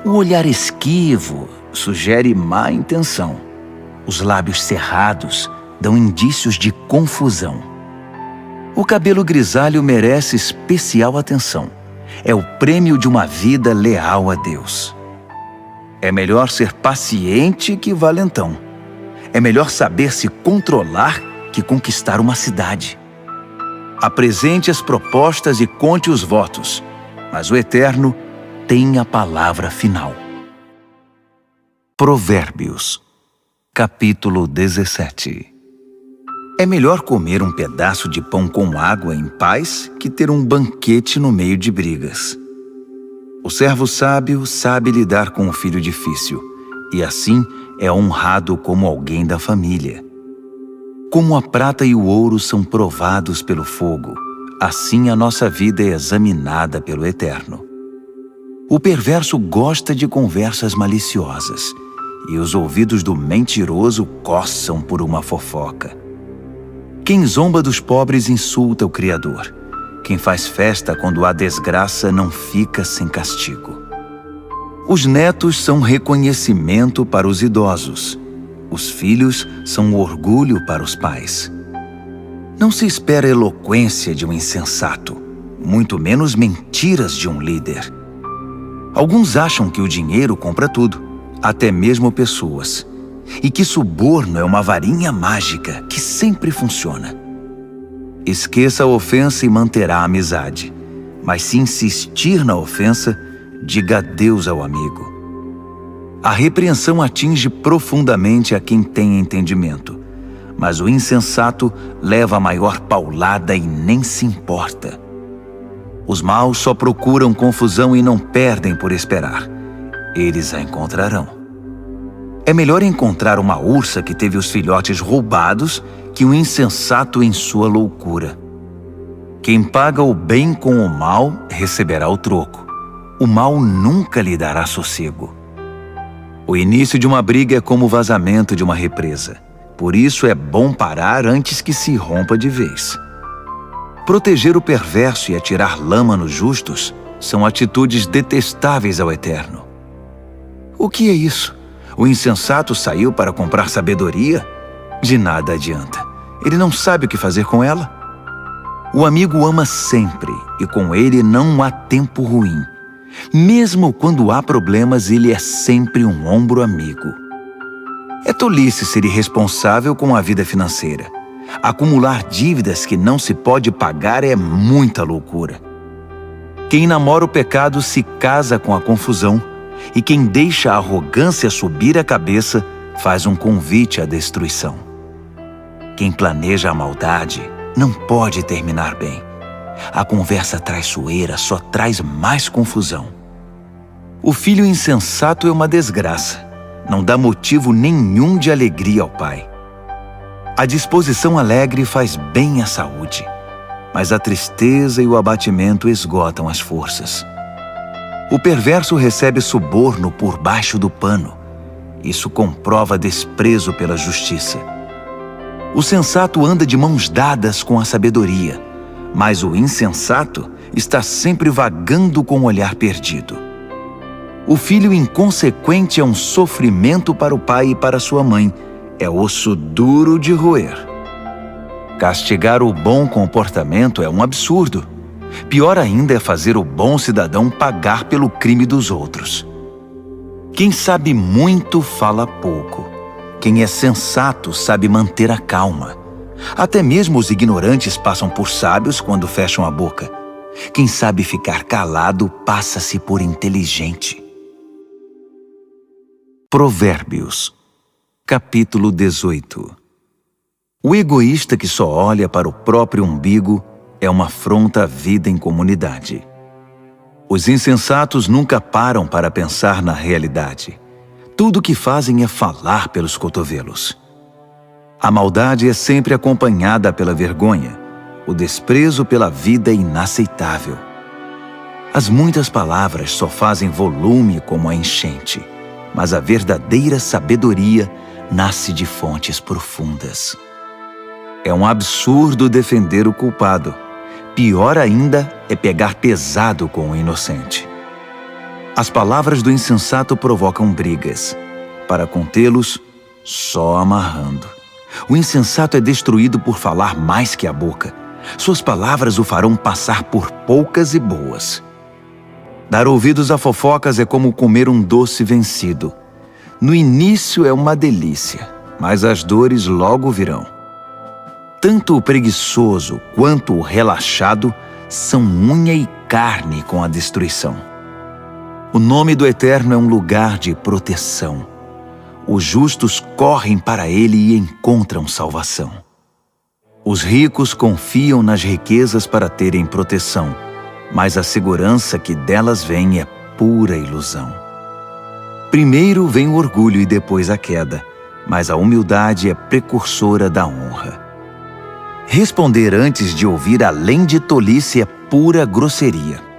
O olhar esquivo sugere má intenção. Os lábios cerrados dão indícios de confusão. O cabelo grisalho merece especial atenção. É o prêmio de uma vida leal a Deus. É melhor ser paciente que valentão. É melhor saber se controlar que conquistar uma cidade. Apresente as propostas e conte os votos, mas o Eterno tem a palavra final. Provérbios, capítulo 17. É melhor comer um pedaço de pão com água em paz que ter um banquete no meio de brigas. O servo sábio sabe lidar com o filho difícil, e assim é honrado como alguém da família. Como a prata e o ouro são provados pelo fogo, assim a nossa vida é examinada pelo Eterno. O perverso gosta de conversas maliciosas, e os ouvidos do mentiroso coçam por uma fofoca. Quem zomba dos pobres insulta o Criador. Quem faz festa quando há desgraça não fica sem castigo. Os netos são reconhecimento para os idosos. Os filhos são orgulho para os pais. Não se espera eloquência de um insensato, muito menos mentiras de um líder. Alguns acham que o dinheiro compra tudo, até mesmo pessoas, e que suborno é uma varinha mágica que sempre funciona. Esqueça a ofensa e manterá a amizade, mas se insistir na ofensa, diga adeus ao amigo. A repreensão atinge profundamente a quem tem entendimento, mas o insensato leva a maior paulada e nem se importa. Os maus só procuram confusão e não perdem por esperar. Eles a encontrarão. É melhor encontrar uma ursa que teve os filhotes roubados que um insensato em sua loucura. Quem paga o bem com o mal receberá o troco. O mal nunca lhe dará sossego. O início de uma briga é como o vazamento de uma represa. Por isso é bom parar antes que se rompa de vez. Proteger o perverso e atirar lama nos justos são atitudes detestáveis ao Eterno. O que é isso? O insensato saiu para comprar sabedoria? De nada adianta. Ele não sabe o que fazer com ela. O amigo ama sempre e com ele não há tempo ruim. Mesmo quando há problemas, ele é sempre um ombro amigo. É tolice ser irresponsável com a vida financeira. Acumular dívidas que não se pode pagar é muita loucura. Quem namora o pecado se casa com a confusão, e quem deixa a arrogância subir a cabeça faz um convite à destruição. Quem planeja a maldade não pode terminar bem. A conversa traiçoeira só traz mais confusão. O filho insensato é uma desgraça. Não dá motivo nenhum de alegria ao pai. A disposição alegre faz bem à saúde, mas a tristeza e o abatimento esgotam as forças. O perverso recebe suborno por baixo do pano. Isso comprova desprezo pela justiça. O sensato anda de mãos dadas com a sabedoria, mas o insensato está sempre vagando com o olhar perdido. O filho inconsequente é um sofrimento para o pai e para sua mãe. É osso duro de roer. Castigar o bom comportamento é um absurdo. Pior ainda é fazer o bom cidadão pagar pelo crime dos outros. Quem sabe muito fala pouco. Quem é sensato sabe manter a calma. Até mesmo os ignorantes passam por sábios quando fecham a boca. Quem sabe ficar calado passa-se por inteligente. Provérbios, capítulo 18. O egoísta que só olha para o próprio umbigo é uma afronta à vida em comunidade. Os insensatos nunca param para pensar na realidade. Tudo o que fazem é falar pelos cotovelos. A maldade é sempre acompanhada pela vergonha. O desprezo pela vida é inaceitável. As muitas palavras só fazem volume como a enchente, mas a verdadeira sabedoria nasce de fontes profundas. É um absurdo defender o culpado. Pior ainda é pegar pesado com o inocente. As palavras do insensato provocam brigas. Para contê-los, só amarrando. O insensato é destruído por falar mais que a boca. Suas palavras o farão passar por poucas e boas. Dar ouvidos a fofocas é como comer um doce vencido. No início é uma delícia, mas as dores logo virão. Tanto o preguiçoso quanto o relaxado são unha e carne com a destruição. O nome do Eterno é um lugar de proteção. Os justos correm para ele e encontram salvação. Os ricos confiam nas riquezas para terem proteção, mas a segurança que delas vem é pura ilusão. Primeiro vem o orgulho e depois a queda, mas a humildade é precursora da honra. Responder antes de ouvir além de tolice é pura grosseria.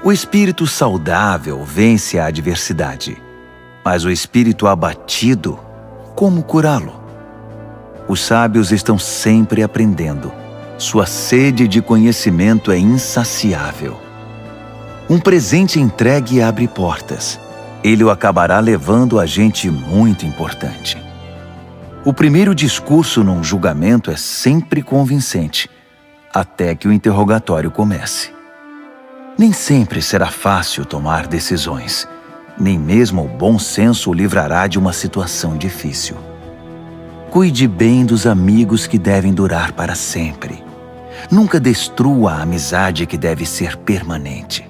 O espírito saudável vence a adversidade, mas o espírito abatido, como curá-lo? Os sábios estão sempre aprendendo. Sua sede de conhecimento é insaciável. Um presente entregue abre portas. Ele o acabará levando a gente muito importante. O primeiro discurso num julgamento é sempre convincente, até que o interrogatório comece. Nem sempre será fácil tomar decisões. Nem mesmo o bom senso o livrará de uma situação difícil. Cuide bem dos amigos que devem durar para sempre. Nunca destrua a amizade que deve ser permanente.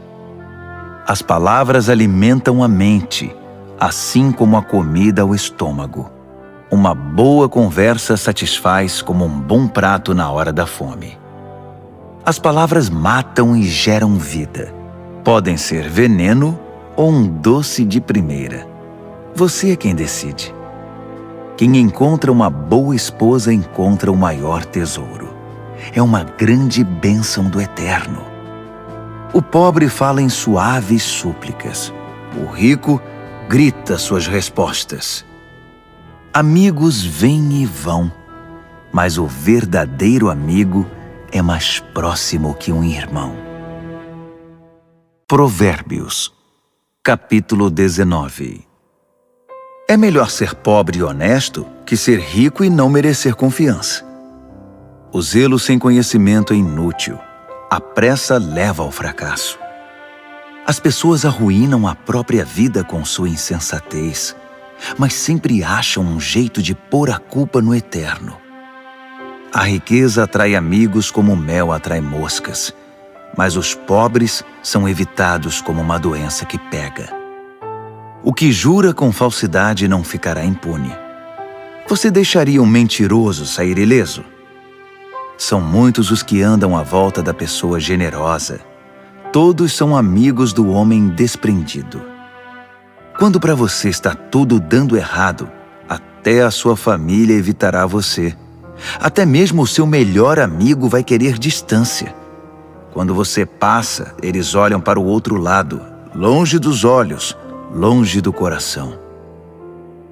As palavras alimentam a mente, assim como a comida o estômago. Uma boa conversa satisfaz como um bom prato na hora da fome. As palavras matam e geram vida. Podem ser veneno ou um doce de primeira. Você é quem decide. Quem encontra uma boa esposa encontra o maior tesouro. É uma grande bênção do Eterno. O pobre fala em suaves súplicas. O rico grita suas respostas. Amigos vêm e vão, mas o verdadeiro amigo é mais próximo que um irmão. Provérbios, capítulo 19. É melhor ser pobre e honesto que ser rico e não merecer confiança. O zelo sem conhecimento é inútil. A pressa leva ao fracasso. As pessoas arruinam a própria vida com sua insensatez, mas sempre acham um jeito de pôr a culpa no Eterno. A riqueza atrai amigos como o mel atrai moscas, mas os pobres são evitados como uma doença que pega. O que jura com falsidade não ficará impune. Você deixaria um mentiroso sair ileso? São muitos os que andam à volta da pessoa generosa. Todos são amigos do homem desprendido. Quando para você está tudo dando errado, até a sua família evitará você. Até mesmo o seu melhor amigo vai querer distância. Quando você passa, eles olham para o outro lado, longe dos olhos, longe do coração.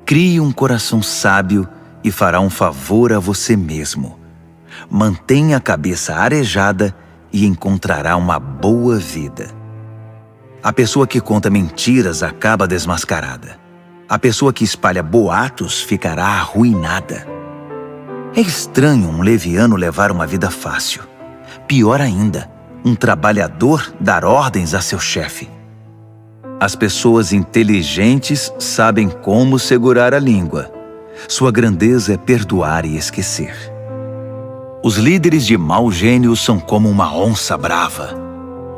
Crie um coração sábio e fará um favor a você mesmo. Mantenha a cabeça arejada e encontrará uma boa vida. A pessoa que conta mentiras acaba desmascarada. A pessoa que espalha boatos ficará arruinada. É estranho um leviano levar uma vida fácil. Pior ainda, um trabalhador dar ordens a seu chefe. As pessoas inteligentes sabem como segurar a língua. Sua grandeza é perdoar e esquecer. Os líderes de mau gênio são como uma onça brava.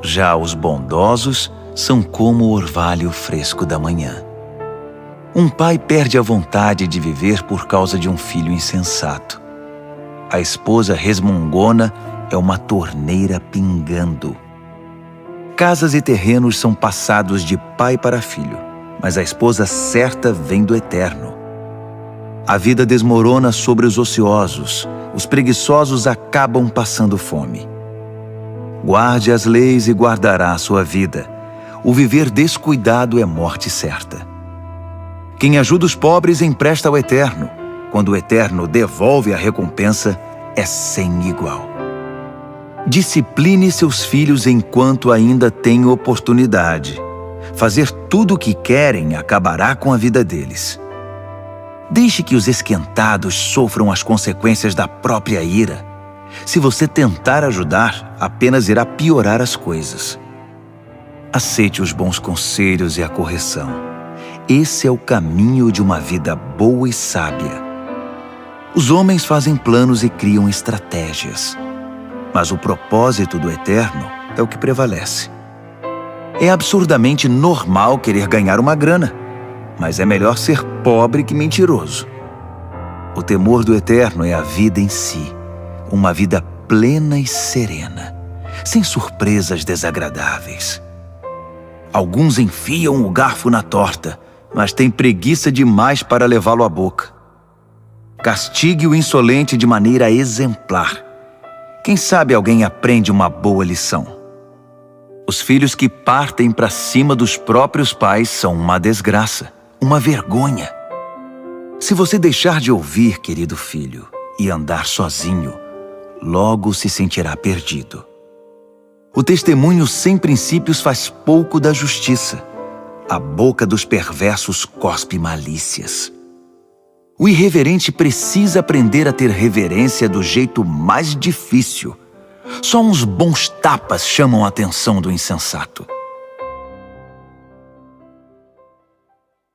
Já os bondosos são como o orvalho fresco da manhã. Um pai perde a vontade de viver por causa de um filho insensato. A esposa resmungona é uma torneira pingando. Casas e terrenos são passados de pai para filho, mas a esposa certa vem do Eterno. A vida desmorona sobre os ociosos, os preguiçosos acabam passando fome. Guarde as leis e guardará a sua vida. O viver descuidado é morte certa. Quem ajuda os pobres empresta ao Eterno. Quando o Eterno devolve a recompensa, é sem igual. Discipline seus filhos enquanto ainda tem oportunidade. Fazer tudo o que querem acabará com a vida deles. Deixe que os esquentados sofram as consequências da própria ira. Se você tentar ajudar, apenas irá piorar as coisas. Aceite os bons conselhos e a correção. Esse é o caminho de uma vida boa e sábia. Os homens fazem planos e criam estratégias, mas o propósito do Eterno é o que prevalece. É absurdamente normal querer ganhar uma grana, mas é melhor ser pobre que mentiroso. O temor do Eterno é a vida em si, uma vida plena e serena, sem surpresas desagradáveis. Alguns enfiam o garfo na torta, mas têm preguiça demais para levá-lo à boca. Castigue o insolente de maneira exemplar. Quem sabe alguém aprende uma boa lição. Os filhos que partem para cima dos próprios pais são uma desgraça, uma vergonha. Se você deixar de ouvir, querido filho, e andar sozinho, logo se sentirá perdido. O testemunho sem princípios faz pouco da justiça. A boca dos perversos cospe malícias. O irreverente precisa aprender a ter reverência do jeito mais difícil. Só uns bons tapas chamam a atenção do insensato.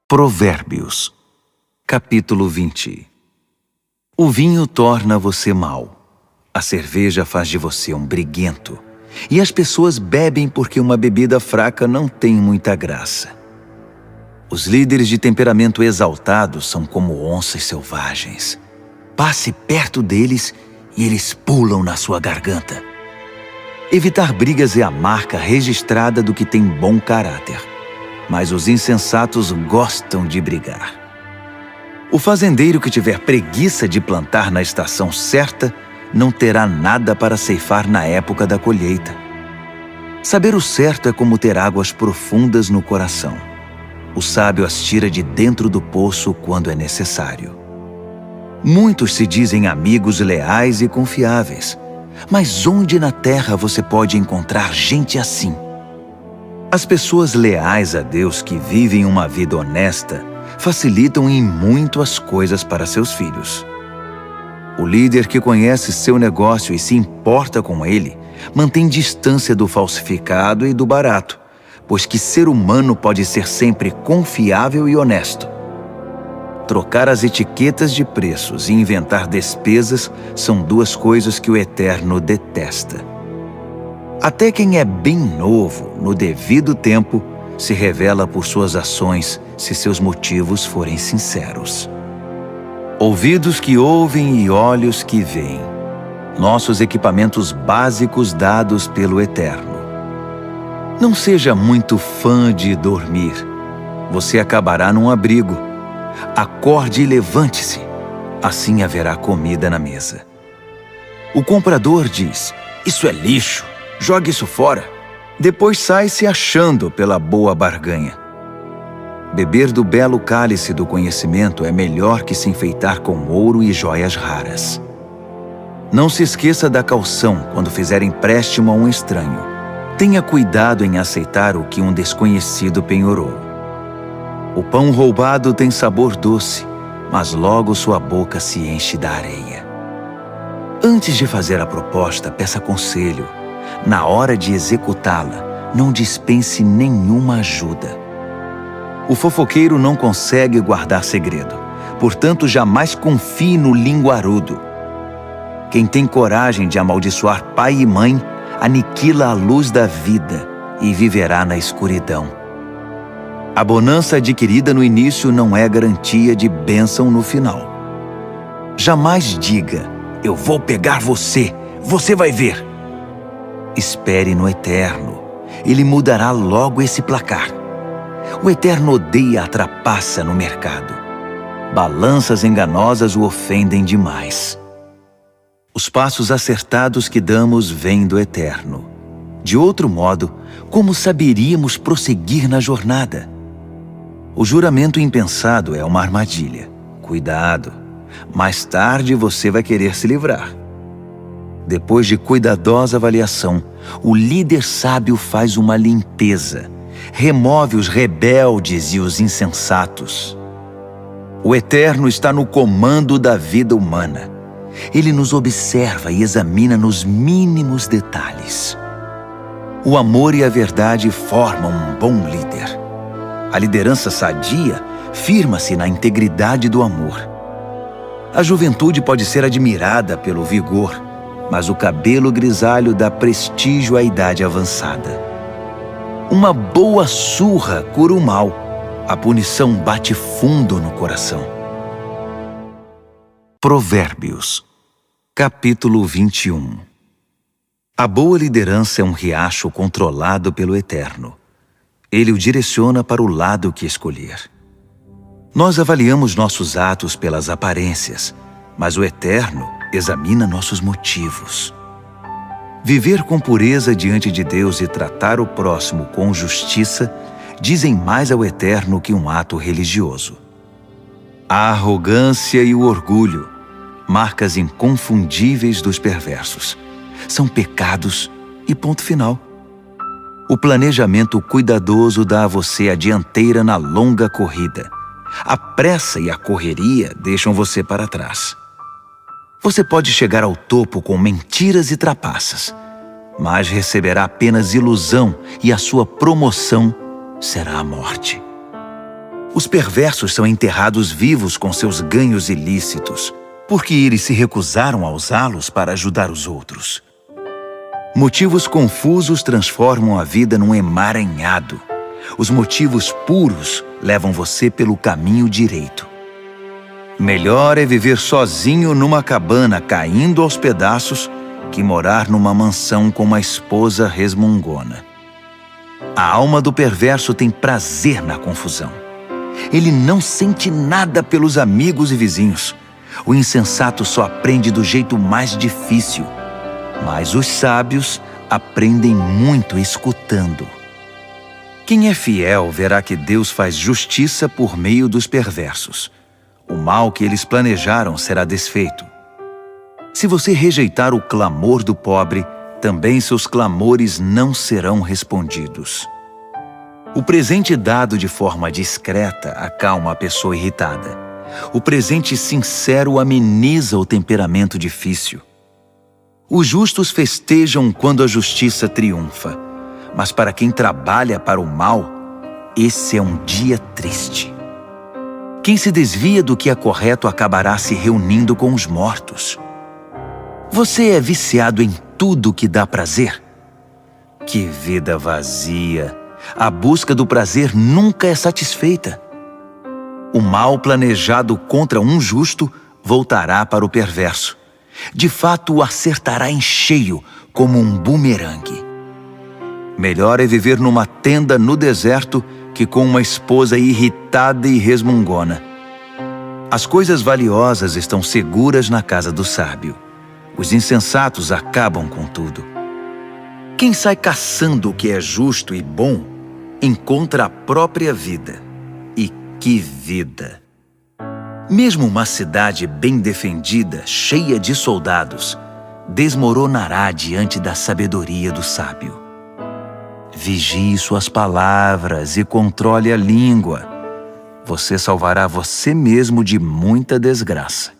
Provérbios, capítulo 20. O vinho torna você mau. A cerveja faz de você um briguento. E as pessoas bebem porque uma bebida fraca não tem muita graça. Os líderes de temperamento exaltado são como onças selvagens. Passe perto deles e eles pulam na sua garganta. Evitar brigas é a marca registrada do que tem bom caráter. Mas os insensatos gostam de brigar. O fazendeiro que tiver preguiça de plantar na estação certa não terá nada para ceifar na época da colheita. Saber o certo é como ter águas profundas no coração. O sábio as tira de dentro do poço quando é necessário. Muitos se dizem amigos leais e confiáveis, mas onde na terra você pode encontrar gente assim? As pessoas leais a Deus que vivem uma vida honesta facilitam em muito as coisas para seus filhos. O líder que conhece seu negócio e se importa com ele mantém distância do falsificado e do barato, pois que ser humano pode ser sempre confiável e honesto. Trocar as etiquetas de preços e inventar despesas são duas coisas que o Eterno detesta. Até quem é bem novo, no devido tempo, se revela por suas ações se seus motivos forem sinceros. Ouvidos que ouvem e olhos que veem. Nossos equipamentos básicos dados pelo Eterno. Não seja muito fã de dormir. Você acabará num abrigo. Acorde e levante-se. Assim haverá comida na mesa. O comprador diz: "Isso é lixo. Jogue isso fora." Depois sai se achando pela boa barganha. Beber do belo cálice do conhecimento é melhor que se enfeitar com ouro e joias raras. Não se esqueça da caução quando fizer empréstimo a um estranho. Tenha cuidado em aceitar o que um desconhecido penhorou. O pão roubado tem sabor doce, mas logo sua boca se enche da areia. Antes de fazer a proposta, peça conselho. Na hora de executá-la, não dispense nenhuma ajuda. O fofoqueiro não consegue guardar segredo, Portanto, jamais confie no linguarudo. Quem tem coragem de amaldiçoar pai e mãe, aniquila a luz da vida e viverá na escuridão. A bonança adquirida no início não é garantia de bênção no final. Jamais diga, eu vou pegar você, você vai ver. Espere no Eterno, Ele mudará logo esse placar. O Eterno odeia a trapaça no mercado. Balanças enganosas o ofendem demais. Os passos acertados que damos vêm do Eterno. De outro modo, como saberíamos prosseguir na jornada? O juramento impensado é uma armadilha. Cuidado, mais tarde você vai querer se livrar. Depois de cuidadosa avaliação, o líder sábio faz uma limpeza, remove os rebeldes e os insensatos. O Eterno está no comando da vida humana. Ele nos observa e examina nos mínimos detalhes. O amor e a verdade formam um bom líder. A liderança sadia firma-se na integridade do amor. A juventude pode ser admirada pelo vigor, mas o cabelo grisalho dá prestígio à idade avançada. Uma boa surra cura o mal. A punição bate fundo no coração. Provérbios, capítulo 21. A boa liderança é um riacho controlado pelo Eterno. Ele o direciona para o lado que escolher. Nós avaliamos nossos atos pelas aparências, mas o Eterno examina nossos motivos. Viver com pureza diante de Deus e tratar o próximo com justiça dizem mais ao Eterno que um ato religioso. A arrogância e o orgulho, marcas inconfundíveis dos perversos, são pecados e ponto final. O planejamento cuidadoso dá a você a dianteira na longa corrida. A pressa e a correria deixam você para trás. Você pode chegar ao topo com mentiras e trapaças, mas receberá apenas ilusão e a sua promoção será a morte. Os perversos são enterrados vivos com seus ganhos ilícitos, porque eles se recusaram a usá-los para ajudar os outros. Motivos confusos transformam a vida num emaranhado. Os motivos puros levam você pelo caminho direito. Melhor é viver sozinho numa cabana caindo aos pedaços que morar numa mansão com uma esposa resmungona. A alma do perverso tem prazer na confusão. Ele não sente nada pelos amigos e vizinhos. O insensato só aprende do jeito mais difícil, mas os sábios aprendem muito escutando. Quem é fiel verá que Deus faz justiça por meio dos perversos. O mal que eles planejaram será desfeito. Se você rejeitar o clamor do pobre, também seus clamores não serão respondidos. O presente dado de forma discreta acalma a pessoa irritada. O presente sincero ameniza o temperamento difícil. Os justos festejam quando a justiça triunfa, mas para quem trabalha para o mal, esse é um dia triste. Quem se desvia do que é correto acabará se reunindo com os mortos. Você é viciado em tudo que dá prazer? Que vida vazia! A busca do prazer nunca é satisfeita. O mal planejado contra um justo voltará para o perverso. De fato, o acertará em cheio, como um bumerangue. Melhor é viver numa tenda no deserto que com uma esposa irritada e resmungona. As coisas valiosas estão seguras na casa do sábio. Os insensatos acabam com tudo. Quem sai caçando o que é justo e bom, encontra a própria vida. E que vida! Mesmo uma cidade bem defendida, cheia de soldados, desmoronará diante da sabedoria do sábio. Vigie suas palavras e controle a língua. Você salvará você mesmo de muita desgraça.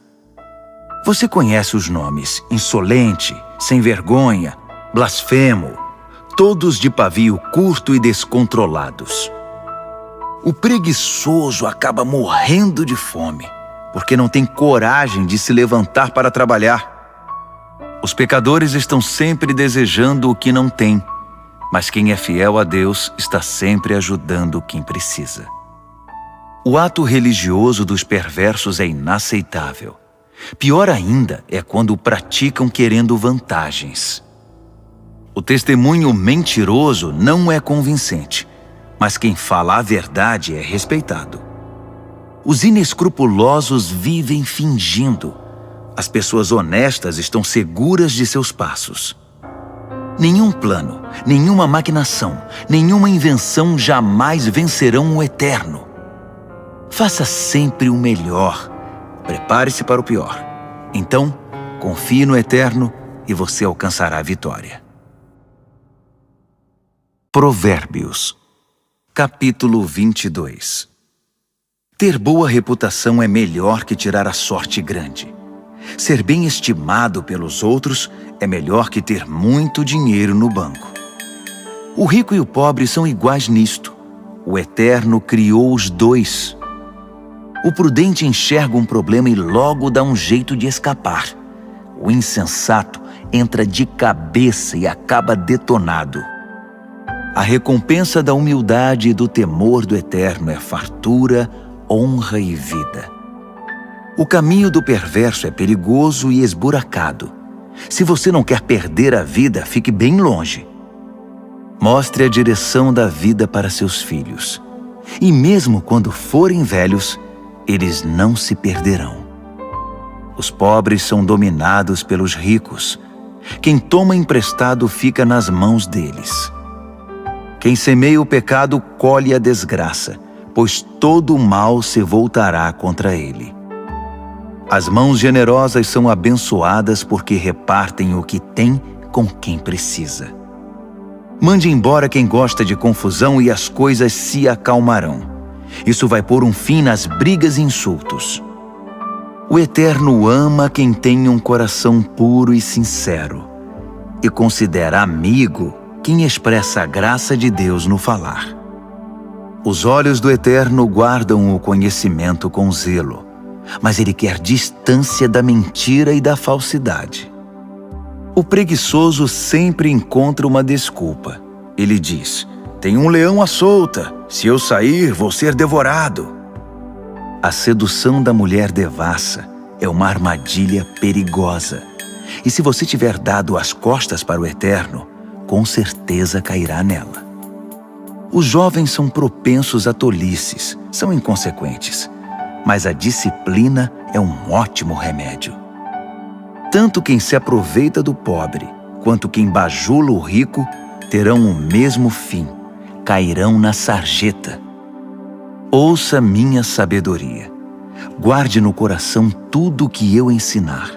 Você conhece os nomes insolente, sem vergonha, blasfemo, todos de pavio curto e descontrolados. O preguiçoso acaba morrendo de fome, porque não tem coragem de se levantar para trabalhar. Os pecadores estão sempre desejando o que não têm, mas quem é fiel a Deus está sempre ajudando quem precisa. O ato religioso dos perversos é inaceitável. Pior ainda é quando o praticam querendo vantagens. O testemunho mentiroso não é convincente, mas quem fala a verdade é respeitado. Os inescrupulosos vivem fingindo. As pessoas honestas estão seguras de seus passos. Nenhum plano, nenhuma maquinação, nenhuma invenção jamais vencerão o eterno. Faça sempre o melhor. Prepare-se para o pior. Então, confie no eterno e você alcançará a vitória. Provérbios, capítulo 22. Ter boa reputação é melhor que tirar a sorte grande. Ser bem estimado pelos outros é melhor que ter muito dinheiro no banco. O rico e o pobre são iguais nisto. O Eterno criou os dois. O prudente enxerga um problema e logo dá um jeito de escapar. O insensato entra de cabeça e acaba detonado. A recompensa da humildade e do temor do Eterno é fartura, honra e vida. O caminho do perverso é perigoso e esburacado. Se você não quer perder a vida, fique bem longe. Mostre a direção da vida para seus filhos. E mesmo quando forem velhos, eles não se perderão. Os pobres são dominados pelos ricos. Quem toma emprestado fica nas mãos deles. Quem semeia o pecado colhe a desgraça, pois todo o mal se voltará contra ele. As mãos generosas são abençoadas porque repartem o que tem com quem precisa. Mande embora quem gosta de confusão e as coisas se acalmarão. Isso vai pôr um fim nas brigas e insultos. O Eterno ama quem tem um coração puro e sincero e considera amigo quem expressa a graça de Deus no falar. Os olhos do Eterno guardam o conhecimento com zelo, mas ele quer distância da mentira e da falsidade. O preguiçoso sempre encontra uma desculpa. Ele diz: tem um leão à solta, se eu sair, vou ser devorado. A sedução da mulher devassa é uma armadilha perigosa. E se você tiver dado as costas para o Eterno, com certeza cairá nela. Os jovens são propensos a tolices, são inconsequentes, mas a disciplina é um ótimo remédio. Tanto quem se aproveita do pobre, quanto quem bajula o rico, terão o mesmo fim, cairão na sarjeta. Ouça minha sabedoria. Guarde no coração tudo o que eu ensinar.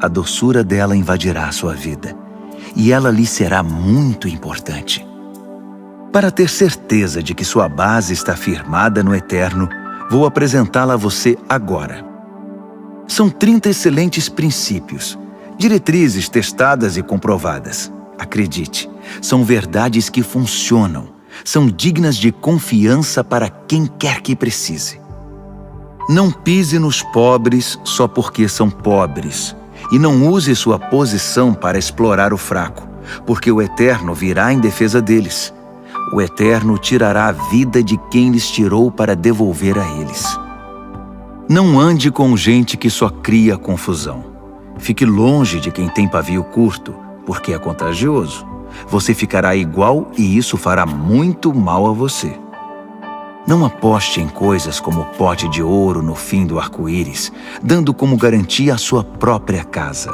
A doçura dela invadirá a sua vida, e ela lhe será muito importante. Para ter certeza de que sua base está firmada no Eterno, vou apresentá-la a você agora. São 30 excelentes princípios, diretrizes testadas e comprovadas. Acredite, são verdades que funcionam, são dignas de confiança para quem quer que precise. Não pise nos pobres só porque são pobres, e não use sua posição para explorar o fraco, porque o Eterno virá em defesa deles. O Eterno tirará a vida de quem lhes tirou para devolver a eles. Não ande com gente que só cria confusão. Fique longe de quem tem pavio curto, porque é contagioso. Você ficará igual e isso fará muito mal a você. Não aposte em coisas como o pote de ouro no fim do arco-íris, dando como garantia a sua própria casa.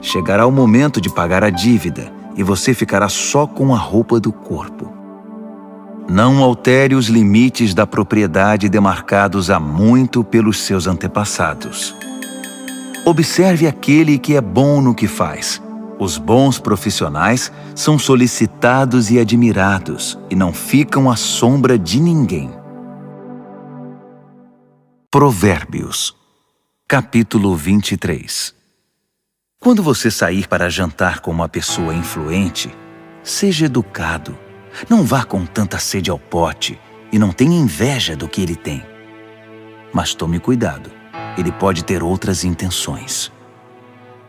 Chegará o momento de pagar a dívida e você ficará só com a roupa do corpo. Não altere os limites da propriedade demarcados há muito pelos seus antepassados. Observe aquele que é bom no que faz. Os bons profissionais são solicitados e admirados e não ficam à sombra de ninguém. Provérbios, capítulo 23. Quando você sair para jantar com uma pessoa influente, seja educado. Não vá com tanta sede ao pote e não tenha inveja do que ele tem. Mas tome cuidado. ele pode ter outras intenções.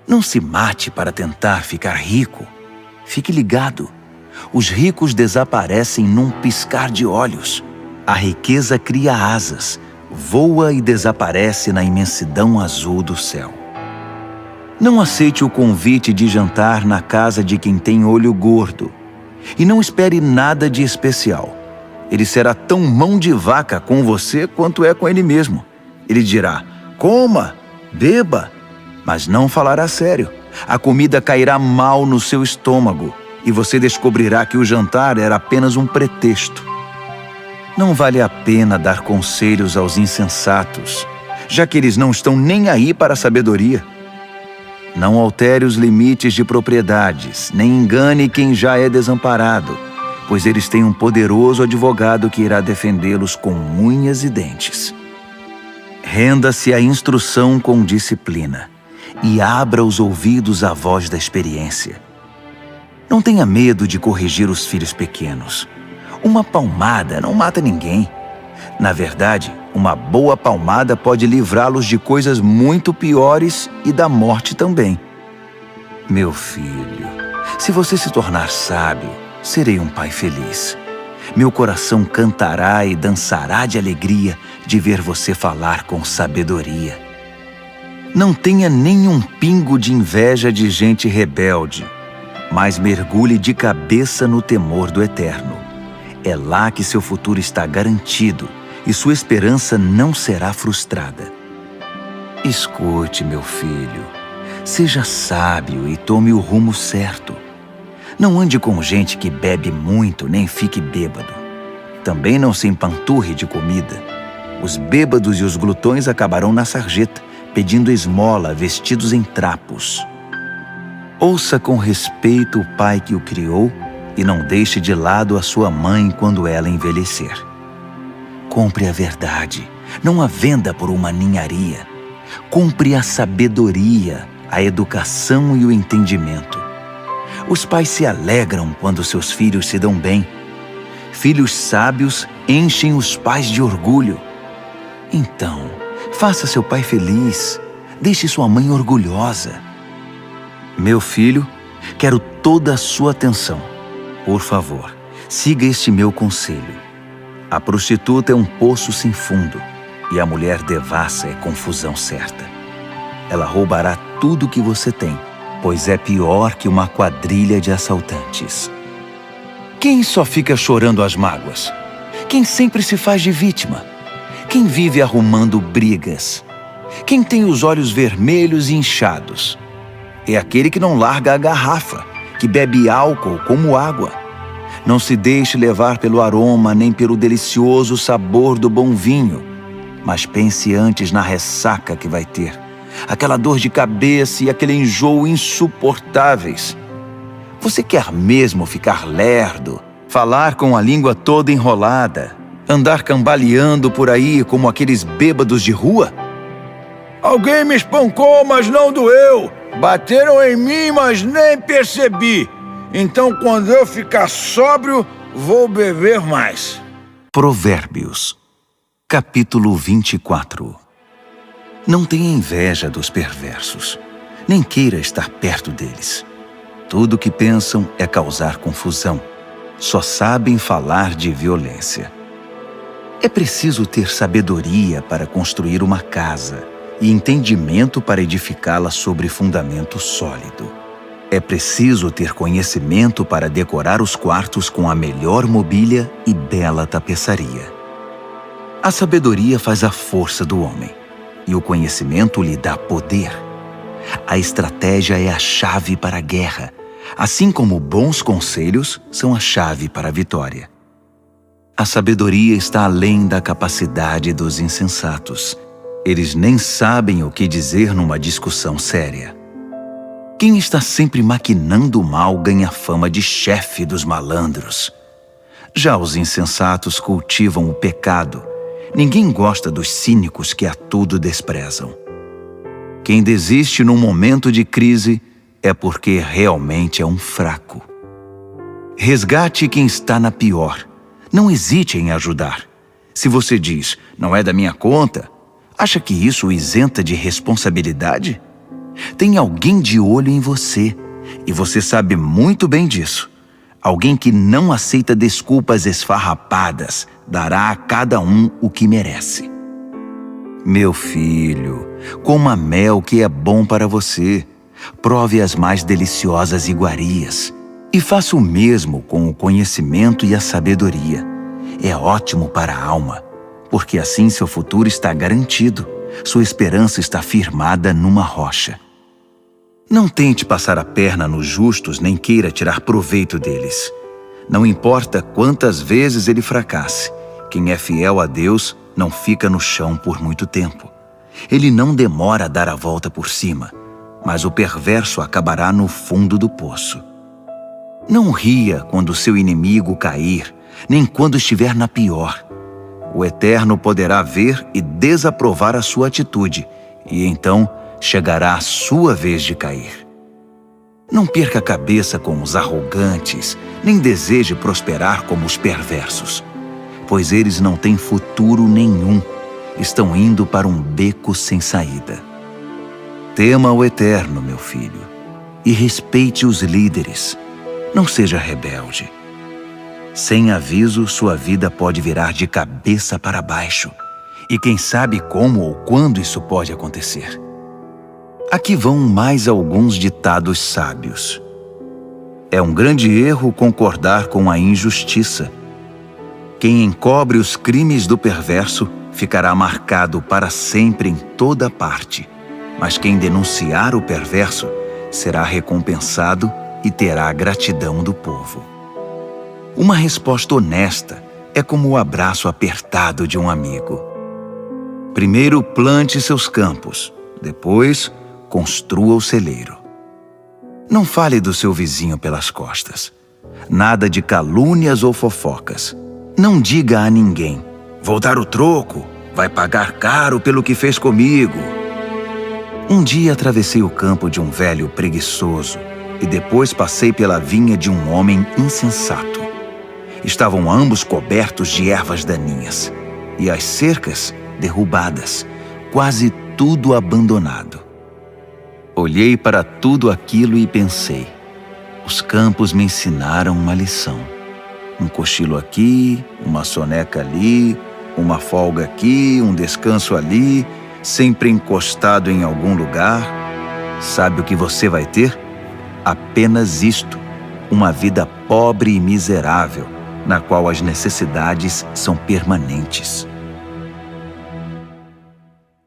Não se mate para tentar ficar rico. Fique ligado. Os ricos desaparecem num piscar de olhos. A riqueza cria asas, voa e desaparece na imensidão azul do céu. Não aceite o convite de jantar na casa de quem tem olho gordo. E não espere nada de especial. Ele será tão mão de vaca com você quanto é com ele mesmo. Ele dirá, coma, beba, mas não falará sério. A comida cairá mal no seu estômago e você descobrirá que o jantar era apenas um pretexto. Não vale a pena dar conselhos aos insensatos, já que eles não estão nem aí para a sabedoria. Não altere os limites de propriedades, nem engane quem já é desamparado, pois eles têm um poderoso advogado que irá defendê-los com unhas e dentes. Renda-se à instrução com disciplina e abra os ouvidos à voz da experiência. Não tenha medo de corrigir os filhos pequenos. Uma palmada não mata ninguém. Na verdade, uma boa palmada pode livrá-los de coisas muito piores e da morte também. Meu filho, se você se tornar sábio, serei um pai feliz. Meu coração cantará e dançará de alegria de ver você falar com sabedoria. Não tenha nenhum pingo de inveja de gente rebelde, mas mergulhe de cabeça no temor do Eterno. É lá que seu futuro está garantido e sua esperança não será frustrada. Escute, meu filho, seja sábio e tome o rumo certo. Não ande com gente que bebe muito nem fique bêbado. Também não se empanturre de comida. Os bêbados e os glutões acabarão na sarjeta, pedindo esmola vestidos em trapos. Ouça com respeito o pai que o criou e não deixe de lado a sua mãe quando ela envelhecer. Compre a verdade, não a venda por uma ninharia. Compre a sabedoria, a educação e o entendimento. Os pais se alegram quando seus filhos se dão bem. Filhos sábios enchem os pais de orgulho. Então, faça seu pai feliz. Deixe sua mãe orgulhosa. Meu filho, quero toda a sua atenção. Por favor, siga este meu conselho. A prostituta é um poço sem fundo e a mulher devassa é confusão certa. Ela roubará tudo que você tem, pois é pior que uma quadrilha de assaltantes. Quem só fica chorando as mágoas? Quem sempre se faz de vítima? Quem vive arrumando brigas? Quem tem os olhos vermelhos e inchados? É aquele que não larga a garrafa, que bebe álcool como água. Não se deixe levar pelo aroma nem pelo delicioso sabor do bom vinho, mas pense antes na ressaca que vai ter, aquela dor de cabeça e aquele enjoo insuportáveis. Você quer mesmo ficar lerdo, falar com a língua toda enrolada, andar cambaleando por aí como aqueles bêbados de rua? Alguém me espancou, mas não doeu. Bateram em mim, mas nem percebi. Então, quando eu ficar sóbrio, vou beber mais. Provérbios, capítulo 24. Não tenha inveja dos perversos, nem queira estar perto deles. Tudo o que pensam é causar confusão. Só sabem falar de violência. É preciso ter sabedoria para construir uma casa e entendimento para edificá-la sobre fundamento sólido. É preciso ter conhecimento para decorar os quartos com a melhor mobília e bela tapeçaria. A sabedoria faz a força do homem, e o conhecimento lhe dá poder. A estratégia é a chave para a guerra, assim como bons conselhos são a chave para a vitória. A sabedoria está além da capacidade dos insensatos. Eles nem sabem o que dizer numa discussão séria. Quem está sempre maquinando o mal ganha fama de chefe dos malandros. Já os insensatos cultivam o pecado. Ninguém gosta dos cínicos que a tudo desprezam. Quem desiste num momento de crise é porque realmente é um fraco. Resgate quem está na pior. Não hesite em ajudar. Se você diz, não é da minha conta, Acha que isso o isenta de responsabilidade? Tem alguém de olho em você, e você sabe muito bem disso. Alguém que não aceita desculpas esfarrapadas, dará a cada um o que merece. Meu filho, coma mel que é bom para você. Prove as mais deliciosas iguarias. E faça o mesmo com o conhecimento e a sabedoria. É ótimo para a alma, porque assim seu futuro está garantido. Sua esperança está firmada numa rocha. Não tente passar a perna nos justos, nem queira tirar proveito deles. Não importa quantas vezes ele fracasse, quem é fiel a Deus não fica no chão por muito tempo. Ele não demora a dar a volta por cima, mas o perverso acabará no fundo do poço. Não ria quando seu inimigo cair, nem quando estiver na pior. O Eterno poderá ver e desaprovar a sua atitude, e então chegará a sua vez de cair. Não perca a cabeça com os arrogantes, nem deseje prosperar como os perversos, pois eles não têm futuro nenhum, estão indo para um beco sem saída. Tema o Eterno, meu filho, e respeite os líderes. Não seja rebelde. Sem aviso, sua vida pode virar de cabeça para baixo, e quem sabe como ou quando isso pode acontecer. Aqui vão mais alguns ditados sábios. É um grande erro concordar com a injustiça. Quem encobre os crimes do perverso ficará marcado para sempre em toda parte, mas quem denunciar o perverso será recompensado e terá a gratidão do povo. Uma resposta honesta é como o abraço apertado de um amigo. Primeiro plante seus campos, depois construa o celeiro. Não fale do seu vizinho pelas costas. Nada de calúnias ou fofocas. Não diga a ninguém: vou dar o troco, vai pagar caro pelo que fez comigo. Um dia atravessei o campo de um velho preguiçoso e depois passei pela vinha de um homem insensato. Estavam ambos cobertos de ervas daninhas e as cercas derrubadas, quase tudo abandonado. Olhei para tudo aquilo e pensei: os campos me ensinaram uma lição. Um cochilo aqui, uma soneca ali, uma folga aqui, um descanso ali, sempre encostado em algum lugar. Sabe o que você vai ter? Apenas isto: uma vida pobre e miserável, na qual as necessidades são permanentes.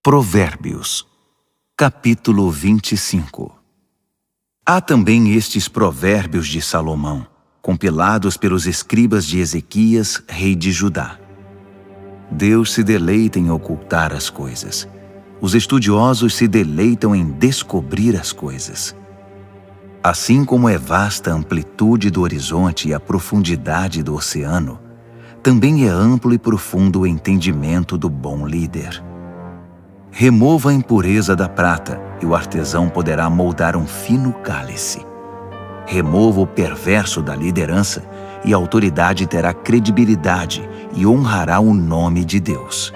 Provérbios, capítulo 25. Há também estes provérbios de Salomão, compilados pelos escribas de Ezequias, rei de Judá. Deus se deleita em ocultar as coisas. Os estudiosos se deleitam em descobrir as coisas. Assim como é vasta a amplitude do horizonte e a profundidade do oceano, também é amplo e profundo o entendimento do bom líder. Remova a impureza da prata, e o artesão poderá moldar um fino cálice. Remova o perverso da liderança, e a autoridade terá credibilidade e honrará o nome de Deus.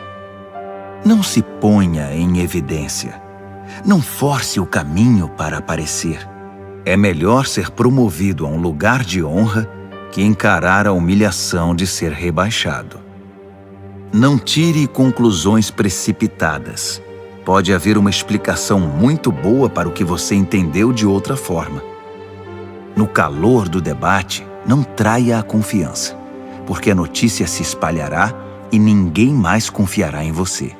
Não se ponha em evidência. Não force o caminho para aparecer. É melhor ser promovido a um lugar de honra que encarar a humilhação de ser rebaixado. Não tire conclusões precipitadas. Pode haver uma explicação muito boa para o que você entendeu de outra forma. No calor do debate, não traia a confiança, porque a notícia se espalhará e ninguém mais confiará em você.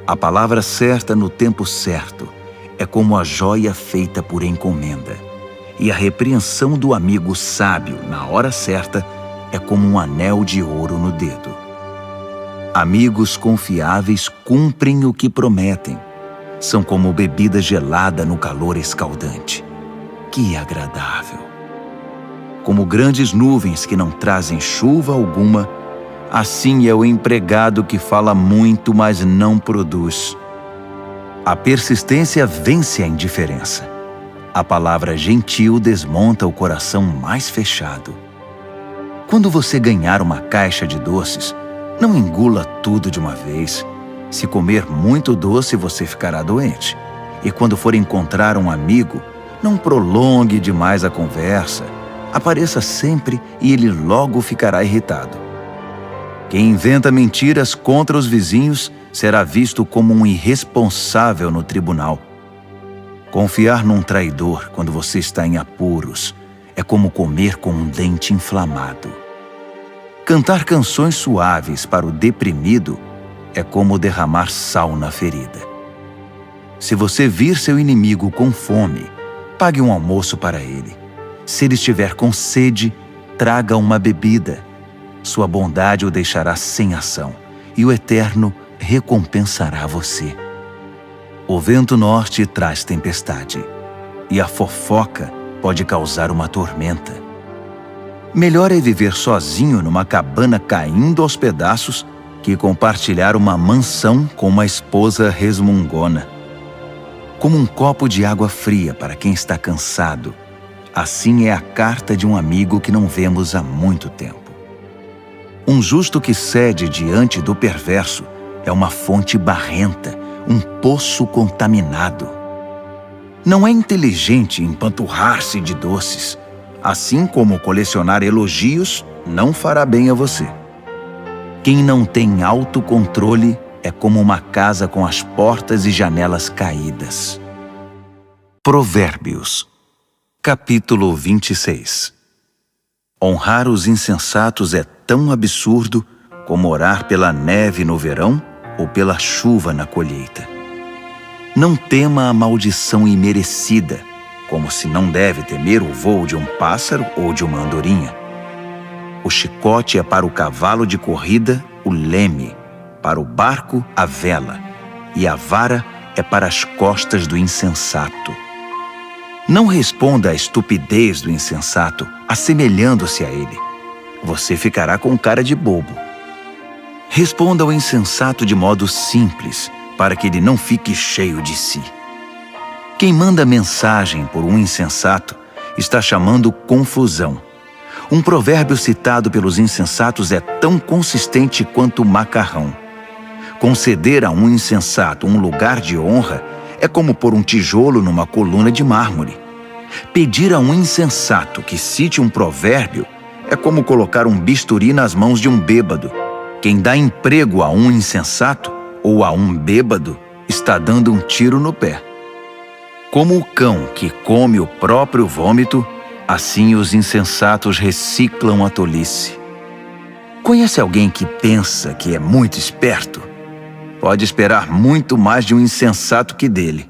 A palavra certa no tempo certo é como a joia feita por encomenda, e a repreensão do amigo sábio na hora certa é como um anel de ouro no dedo. Amigos confiáveis cumprem o que prometem. São como bebida gelada no calor escaldante. Que agradável! Como grandes nuvens que não trazem chuva alguma, assim é o empregado que fala muito, mas não produz. A persistência vence a indiferença. A palavra gentil desmonta o coração mais fechado. Quando você ganhar uma caixa de doces, não engula tudo de uma vez. Se comer muito doce, você ficará doente. E quando for encontrar um amigo, não prolongue demais a conversa. Apareça sempre e ele logo ficará irritado. Quem inventa mentiras contra os vizinhos será visto como um irresponsável no tribunal. Confiar num traidor quando você está em apuros é como comer com um dente inflamado. Cantar canções suaves para o deprimido é como derramar sal na ferida. Se você vir seu inimigo com fome, pague um almoço para ele. Se ele estiver com sede, traga uma bebida. Sua bondade o deixará sem ação, e o Eterno recompensará você. O vento norte traz tempestade, e a fofoca pode causar uma tormenta. Melhor é viver sozinho numa cabana caindo aos pedaços que compartilhar uma mansão com uma esposa resmungona. Como um copo de água fria para quem está cansado, assim é a carta de um amigo que não vemos há muito tempo. Um justo que cede diante do perverso é uma fonte barrenta, um poço contaminado. Não é inteligente empanturrar-se de doces, assim como colecionar elogios não fará bem a você. Quem não tem autocontrole é como uma casa com as portas e janelas caídas. Provérbios, capítulo 26. Honrar os insensatos é tão absurdo como orar pela neve no verão ou pela chuva na colheita. Não tema a maldição imerecida, como se não deve temer o voo de um pássaro ou de uma andorinha. O chicote é para o cavalo de corrida o leme, para o barco a vela, e a vara é para as costas do insensato. Não responda à estupidez do insensato, assemelhando-se a ele. Você ficará com cara de bobo. Responda ao insensato de modo simples, para que ele não fique cheio de si. Quem manda mensagem por um insensato está chamando confusão. Um provérbio citado pelos insensatos é tão consistente quanto o macarrão. Conceder a um insensato um lugar de honra é como pôr um tijolo numa coluna de mármore. Pedir a um insensato que cite um provérbio é como colocar um bisturi nas mãos de um bêbado. Quem dá emprego a um insensato ou a um bêbado está dando um tiro no pé. Como o cão que come o próprio vômito, assim os insensatos reciclam a tolice. Conhece alguém que pensa que é muito esperto? Pode esperar muito mais de um insensato que dele.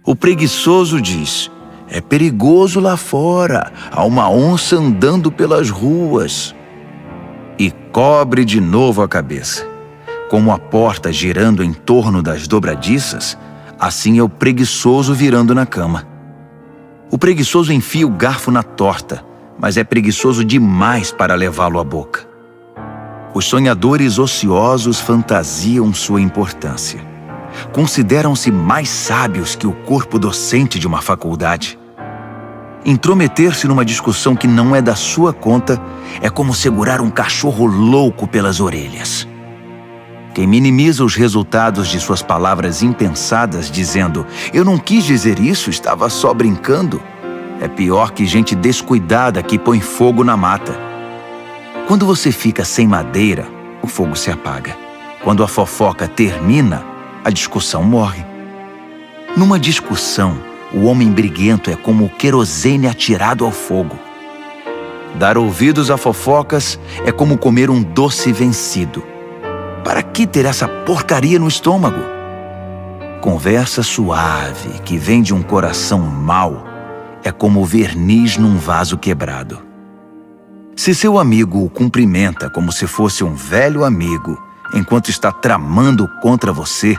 O preguiçoso diz: é perigoso lá fora, há uma onça andando pelas ruas. E cobre de novo a cabeça. Como a porta girando em torno das dobradiças, assim é o preguiçoso virando na cama. O preguiçoso enfia o garfo na torta, mas é preguiçoso demais para levá-lo à boca. Os sonhadores ociosos fantasiam sua importância. Consideram-se mais sábios que o corpo docente de uma faculdade. Intrometer-se numa discussão que não é da sua conta é como segurar um cachorro louco pelas orelhas. Quem minimiza os resultados de suas palavras impensadas, dizendo: eu não quis dizer isso, estava só brincando, é pior que gente descuidada que põe fogo na mata. Quando você fica sem madeira, o fogo se apaga. Quando a fofoca termina, a discussão morre. Numa discussão, o homem briguento é como o querosene atirado ao fogo. Dar ouvidos a fofocas é como comer um doce vencido. Para que ter essa porcaria no estômago? Conversa suave que vem de um coração mau é como verniz num vaso quebrado. Se seu amigo o cumprimenta como se fosse um velho amigo, enquanto está tramando contra você,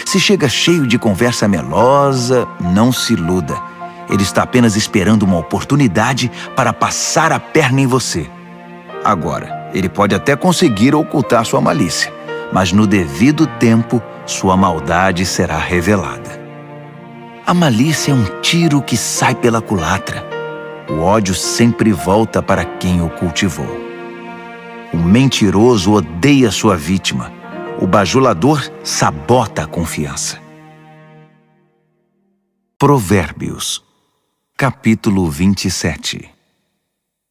se chega cheio de conversa melosa, não se iluda. Ele está apenas esperando uma oportunidade para passar a perna em você. Agora, ele pode até conseguir ocultar sua malícia, mas no devido tempo, sua maldade será revelada. A malícia é um tiro que sai pela culatra. O ódio sempre volta para quem o cultivou. O mentiroso odeia sua vítima. O bajulador sabota a confiança. Provérbios, capítulo 27.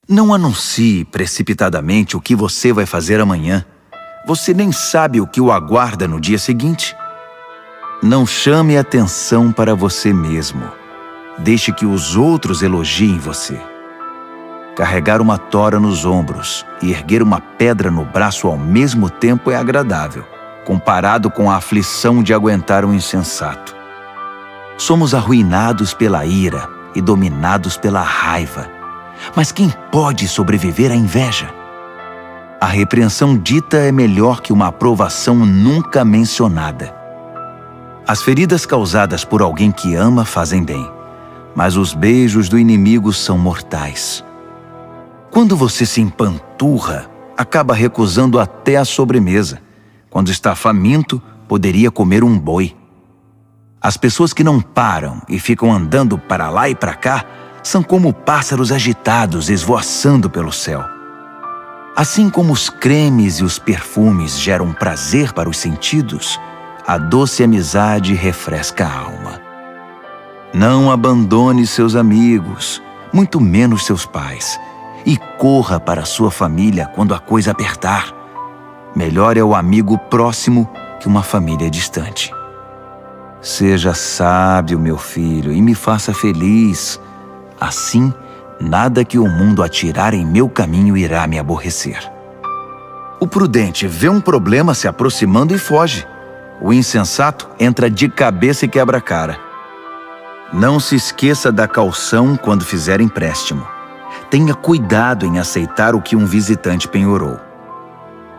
Não anuncie precipitadamente o que você vai fazer amanhã. Você nem sabe o que o aguarda no dia seguinte. Não chame atenção para você mesmo. Deixe que os outros elogiem você. Carregar uma tora nos ombros e erguer uma pedra no braço ao mesmo tempo é agradável, comparado com a aflição de aguentar um insensato. Somos arruinados pela ira e dominados pela raiva. Mas quem pode sobreviver à inveja? A repreensão dita é melhor que uma aprovação nunca mencionada. As feridas causadas por alguém que ama fazem bem, mas os beijos do inimigo são mortais. Quando você se empanturra, acaba recusando até a sobremesa. Quando está faminto, poderia comer um boi. As pessoas que não param e ficam andando para lá e para cá são como pássaros agitados esvoaçando pelo céu. Assim como os cremes e os perfumes geram prazer para os sentidos, a doce amizade refresca a alma. Não abandone seus amigos, muito menos seus pais, e corra para sua família quando a coisa apertar. Melhor é o amigo próximo que uma família distante. Seja sábio, meu filho, e me faça feliz. Assim, nada que o mundo atirar em meu caminho irá me aborrecer. O prudente vê um problema se aproximando e foge. O insensato entra de cabeça e quebra a cara. Não se esqueça da caução quando fizer empréstimo. Tenha cuidado em aceitar o que um visitante penhorou.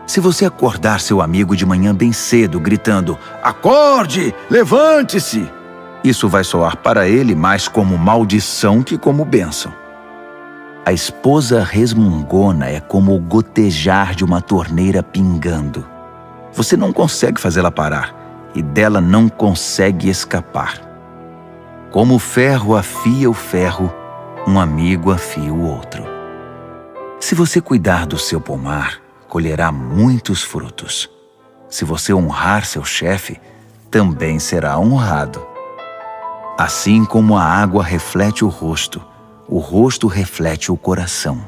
Se você acordar seu amigo de manhã bem cedo, gritando, "Acorde! Levante-se!", isso vai soar para ele mais como maldição que como bênção. A esposa resmungona é como o gotejar de uma torneira pingando. Você não consegue fazê-la parar e dela não consegue escapar. Como o ferro afia o ferro, um amigo afia o outro. Se você cuidar do seu pomar, colherá muitos frutos. Se você honrar seu chefe, também será honrado. Assim como a água reflete o rosto reflete o coração.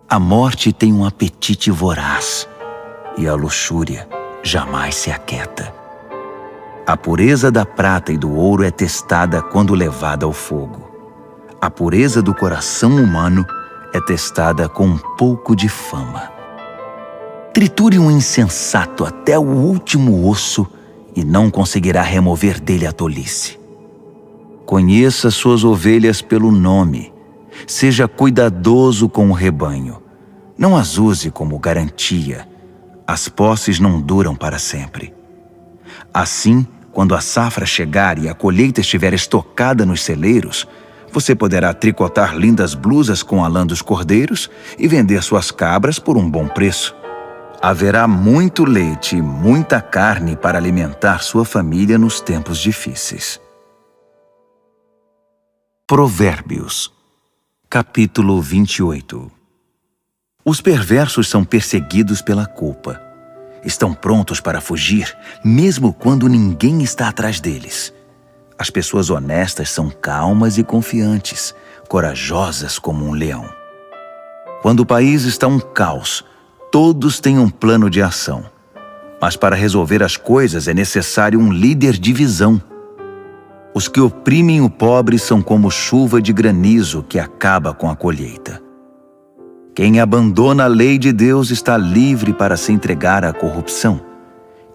A morte tem um apetite voraz, e a luxúria jamais se aquieta. A pureza da prata e do ouro é testada quando levada ao fogo. A pureza do coração humano é testada com um pouco de fama. Triture um insensato até o último osso e não conseguirá remover dele a tolice. Conheça suas ovelhas pelo nome. Seja cuidadoso com o rebanho. Não as use como garantia. As posses não duram para sempre. Assim, quando a safra chegar e a colheita estiver estocada nos celeiros, você poderá tricotar lindas blusas com a lã dos cordeiros e vender suas cabras por um bom preço. Haverá muito leite e muita carne para alimentar sua família nos tempos difíceis. Provérbios, capítulo 28. Os perversos são perseguidos pela culpa. Estão prontos para fugir, mesmo quando ninguém está atrás deles. As pessoas honestas são calmas e confiantes, corajosas como um leão. Quando o país está um caos, todos têm um plano de ação. Mas para resolver as coisas é necessário um líder de visão. Os que oprimem o pobre são como chuva de granizo que acaba com a colheita. Quem abandona a lei de Deus está livre para se entregar à corrupção.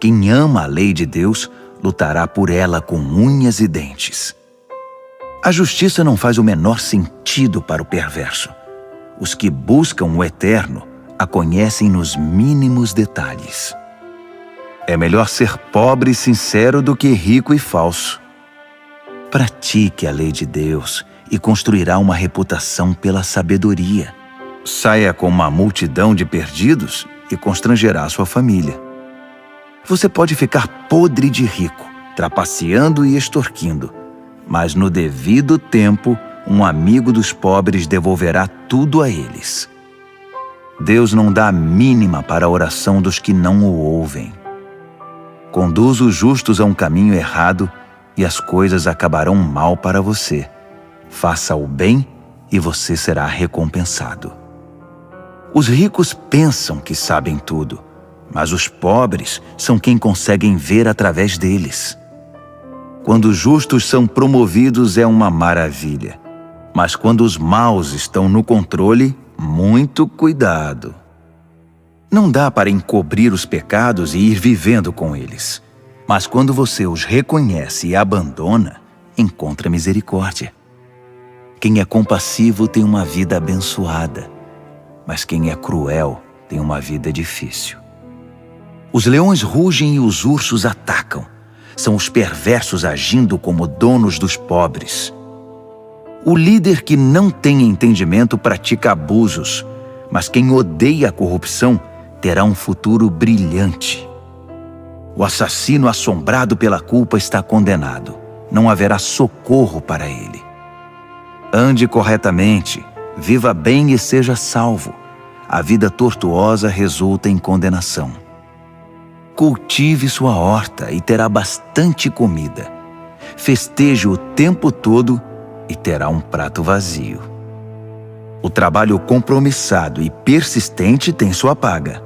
Quem ama a lei de Deus lutará por ela com unhas e dentes. A justiça não faz o menor sentido para o perverso. Os que buscam o eterno a conhecem nos mínimos detalhes. É melhor ser pobre e sincero do que rico e falso. Pratique a lei de Deus e construirá uma reputação pela sabedoria. Saia com uma multidão de perdidos e constrangerá sua família. Você pode ficar podre de rico, trapaceando e extorquindo, mas no devido tempo, um amigo dos pobres devolverá tudo a eles. Deus não dá a mínima para a oração dos que não o ouvem. Conduz os justos a um caminho errado e as coisas acabarão mal para você. Faça o bem e você será recompensado. Os ricos pensam que sabem tudo, mas os pobres são quem conseguem ver através deles. Quando os justos são promovidos é uma maravilha, mas quando os maus estão no controle, muito cuidado. Não dá para encobrir os pecados e ir vivendo com eles. Mas quando você os reconhece e abandona, encontra misericórdia. Quem é compassivo tem uma vida abençoada, mas quem é cruel tem uma vida difícil. Os leões rugem e os ursos atacam. São os perversos agindo como donos dos pobres. O líder que não tem entendimento pratica abusos, mas quem odeia a corrupção terá um futuro brilhante. O assassino assombrado pela culpa está condenado. Não haverá socorro para ele. Ande corretamente, viva bem e seja salvo. A vida tortuosa resulta em condenação. Cultive sua horta e terá bastante comida. Festeje o tempo todo e terá um prato vazio. O trabalho compromissado e persistente tem sua paga.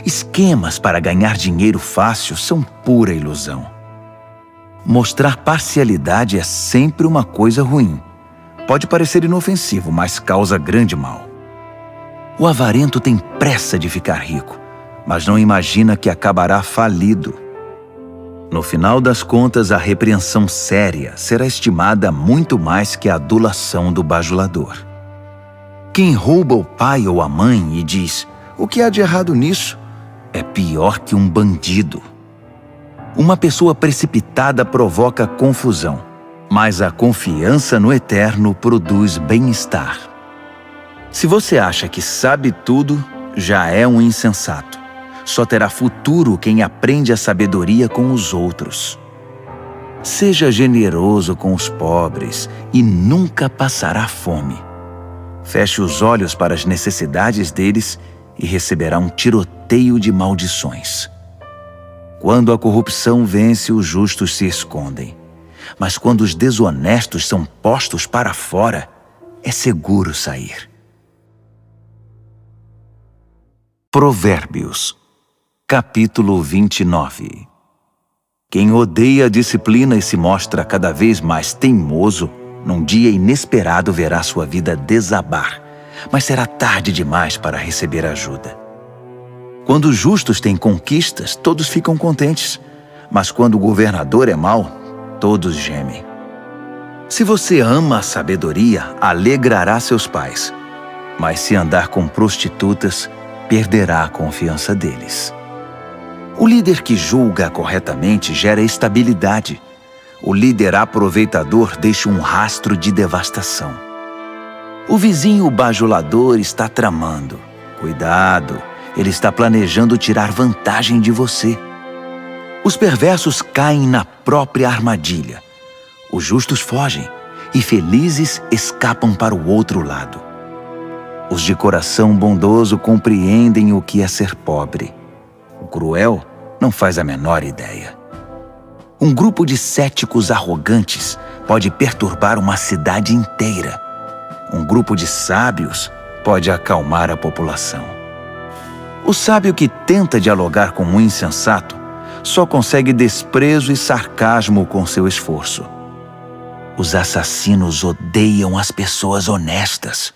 Esquemas para ganhar dinheiro fácil são pura ilusão. Mostrar parcialidade é sempre uma coisa ruim. Pode parecer inofensivo, mas causa grande mal. O avarento tem pressa de ficar rico, mas não imagina que acabará falido. No final das contas, a repreensão séria será estimada muito mais que a adulação do bajulador. Quem rouba o pai ou a mãe e diz: "O que há de errado nisso?", é pior que um bandido. Uma pessoa precipitada provoca confusão, mas a confiança no Eterno produz bem-estar. Se você acha que sabe tudo, já é um insensato. Só terá futuro quem aprende a sabedoria com os outros. Seja generoso com os pobres e nunca passará fome. Feche os olhos para as necessidades deles e receberá um tiroteio de maldições. Quando a corrupção vence, os justos se escondem. Mas quando os desonestos são postos para fora, é seguro sair. Provérbios, capítulo 29. Quem odeia a disciplina e se mostra cada vez mais teimoso, num dia inesperado verá sua vida desabar, mas será tarde demais para receber ajuda. Quando os justos têm conquistas, todos ficam contentes, mas quando o governador é mau, todos gemem. Se você ama a sabedoria, alegrará seus pais, mas se andar com prostitutas, perderá a confiança deles. O líder que julga corretamente gera estabilidade. O líder aproveitador deixa um rastro de devastação. O vizinho bajulador está tramando. Cuidado, ele está planejando tirar vantagem de você. Os perversos caem na própria armadilha. Os justos fogem e felizes escapam para o outro lado. Os de coração bondoso compreendem o que é ser pobre. O cruel não faz a menor ideia. Um grupo de céticos arrogantes pode perturbar uma cidade inteira. Um grupo de sábios pode acalmar a população. O sábio que tenta dialogar com um insensato só consegue desprezo e sarcasmo com seu esforço. Os assassinos odeiam as pessoas honestas,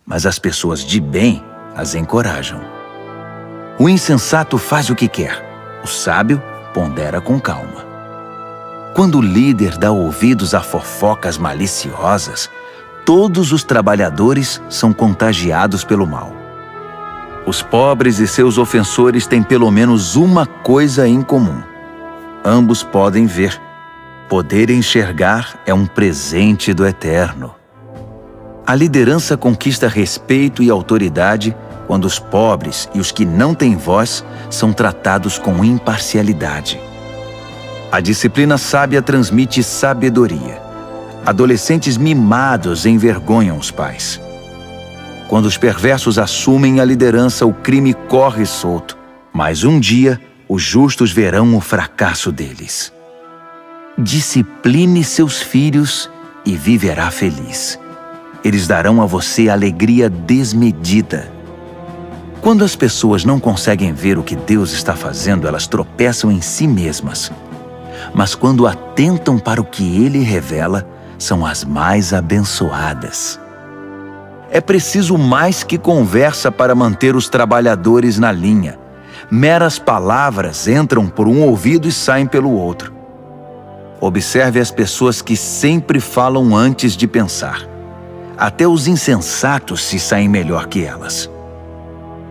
mas as pessoas de bem as encorajam. O insensato faz o que quer, o sábio pondera com calma. Quando o líder dá ouvidos a fofocas maliciosas, todos os trabalhadores são contagiados pelo mal. Os pobres e seus ofensores têm pelo menos uma coisa em comum. Ambos podem ver. Poder enxergar é um presente do Eterno. A liderança conquista respeito e autoridade quando os pobres e os que não têm voz são tratados com imparcialidade. A disciplina sábia transmite sabedoria. Adolescentes mimados envergonham os pais. Quando os perversos assumem a liderança, o crime corre solto. Mas um dia, os justos verão o fracasso deles. Discipline seus filhos e viverá feliz. Eles darão a você alegria desmedida. Quando as pessoas não conseguem ver o que Deus está fazendo, elas tropeçam em si mesmas. Mas quando atentam para o que Ele revela, são as mais abençoadas. É preciso mais que conversa para manter os trabalhadores na linha. Meras palavras entram por um ouvido e saem pelo outro. Observe as pessoas que sempre falam antes de pensar. Até os insensatos se saem melhor que elas.